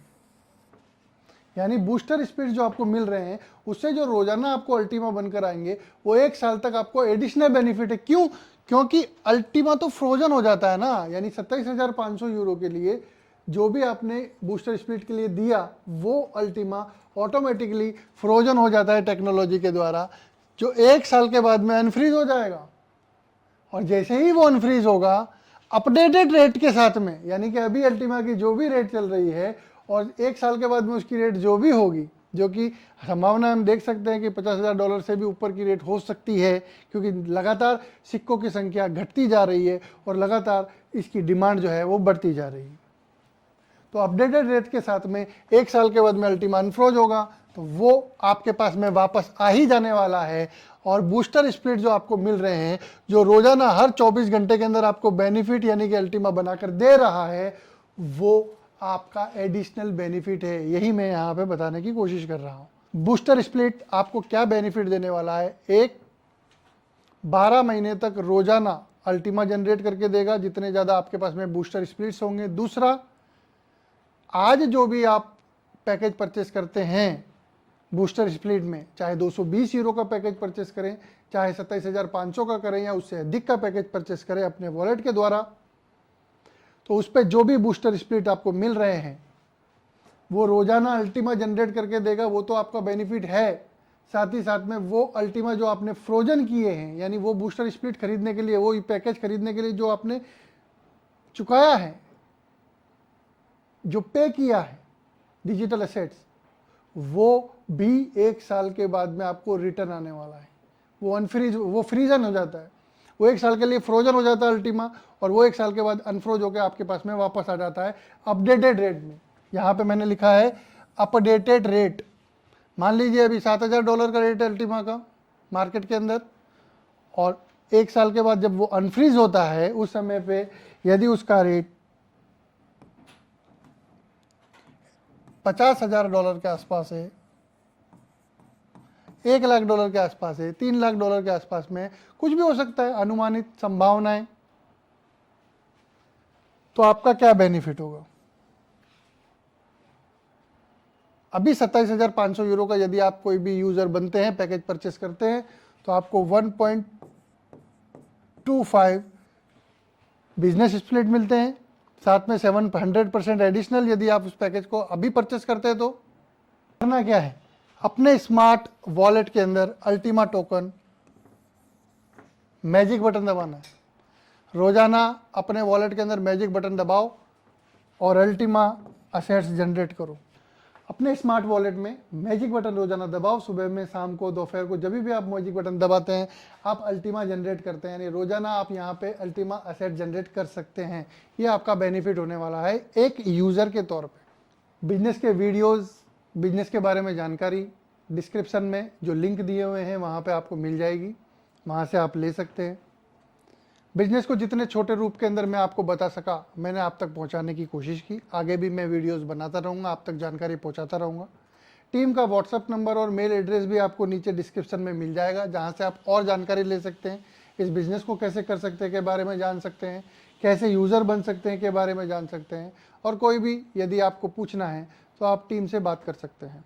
यानी बूस्टर स्प्लिट्स जो आपको मिल रहे हैं उससे जो रोजाना आपको अल्टीमा बनकर आएंगे वो 1 साल तक आपको एडिशनल बेनिफिट है। क्यों? क्योंकि अल्टीमा तो फ्रोजन हो जाता है ना, यानी 27,500 यूरो के लिए जो भी आपने बूस्टर स्प्लिट के लिए दिया वो अल्टीमा ऑटोमेटिकली फ्रोजन हो जाता है टेक्नोलॉजी के द्वारा, जो 1 साल के बाद में अनफ्रीज हो जाएगा। और जैसे ही वो अनफ्रीज होगा अपडेटेड रेट के साथ में, यानी कि अभी अल्टीमा की जो भी रेट चल रही है और 1 साल के बाद में उसकी रेट जो भी होगी, जो कि संभावना हम देख सकते हैं कि $50,000 से भी ऊपर की रेट हो सकती है, क्योंकि लगातार सिक्कों की संख्या घटती जा रही है और लगातार इसकी डिमांड जो है वो बढ़ती जा रही है। तो अपडेटेड रेट के साथ में 1 साल के बाद में अल्टीमा अनफ्रोज होगा तो वो आपके पास में वापस आ ही जाने वाला है। और बूस्टर स्प्लिट जो आपको मिल रहे हैं, जो रोजाना हर 24 घंटे के अंदर आपको बेनिफिट यानी कि अल्टीमा बनाकर दे रहा है, वो आपका एडिशनल बेनिफिट है। यही मैं यहाँ पे बताने की कोशिश कर रहा हूँ। बूस्टर स्प्लिट आपको क्या बेनिफिट देने वाला है? एक, 12 महीने तक रोजाना अल्टीमा जनरेट करके देगा जितने ज़्यादा आपके पास में बूस्टर स्प्लिट्स होंगे। दूसरा, आज जो भी आप पैकेज परचेस करते हैं बूस्टर स्प्लिट में, चाहे 220 यूरो का पैकेज परचेस करें, चाहे 27,500 का करें या उससे अधिक का पैकेज परचेस करें अपने वॉलेट के द्वारा, तो उस पर जो भी बूस्टर स्प्लिट आपको मिल रहे हैं वो रोजाना अल्टीमा जनरेट करके देगा। वो तो आपका बेनिफिट है, साथ ही साथ में वो अल्टीमा जो आपने फ्रोजन किए हैं, यानी वो बूस्टर स्प्लिट खरीदने के लिए, वो पैकेज खरीदने के लिए जो आपने चुकाया है, जो पे किया है डिजिटल एसेट्स, वो भी 1 साल के बाद में आपको रिटर्न आने वाला है। वो फ्रीजन हो जाता है, वो 1 साल के लिए फ्रोजन हो जाता है अल्टीमा, और वो 1 साल के बाद अनफ्रोज होकर आपके पास में वापस आ जाता है अपडेटेड रेट में। यहाँ पे मैंने लिखा है अपडेटेड रेट। मान लीजिए अभी $7,000 का रेट है अल्टीमा का मार्केट के अंदर, और 1 साल के बाद जब वो अनफ्रीज होता है उस समय पे यदि उसका रेट $50,000 के आसपास है, $1,00,000 के आसपास है, $3,00,000 के आसपास में, कुछ भी हो सकता है, अनुमानित संभावनाएं, तो आपका क्या बेनिफिट होगा? अभी 27,500 यूरो का यदि आप कोई भी यूजर बनते हैं, पैकेज परचेस करते हैं, तो आपको 1.25 बिजनेस स्प्लिट मिलते हैं, साथ में 700% एडिशनल यदि आप उस पैकेज को अभी परचेस करते हैं। तो करना क्या है? अपने स्मार्ट वॉलेट के अंदर अल्टीमा टोकन मैजिक बटन दबाना है। रोजाना अपने वॉलेट के अंदर मैजिक बटन दबाओ और अल्टीमा असेट्स जनरेट करो। अपने स्मार्ट वॉलेट में मैजिक बटन रोजाना दबाओ, सुबह में, शाम को, दोपहर को, जब भी आप मैजिक बटन दबाते हैं आप अल्टीमा जनरेट करते हैं, यानी रोजाना आप यहाँ पे अल्टीमा असेट जनरेट कर सकते हैं। ये आपका बेनिफिट होने वाला है एक यूज़र के तौर पे। बिजनेस के वीडियोस, बिजनेस के बारे में जानकारी, डिस्क्रिप्शन में जो लिंक दिए हुए हैं वहाँ पे आपको मिल जाएगी, वहाँ से आप ले सकते हैं। बिजनेस को जितने छोटे रूप के अंदर मैं आपको बता सका मैंने आप तक पहुँचाने की कोशिश की। आगे भी मैं वीडियोस बनाता रहूँगा, आप तक जानकारी पहुँचाता रहूँगा। टीम का व्हाट्सअप नंबर और मेल एड्रेस भी आपको नीचे डिस्क्रिप्शन में मिल जाएगा, जहाँ से आप और जानकारी ले सकते हैं। इस बिज़नेस को कैसे कर सकते हैं के बारे में जान सकते हैं, कैसे यूज़र बन सकते हैं के बारे में जान सकते हैं, और कोई भी यदि आपको पूछना है तो आप टीम से बात कर सकते हैं।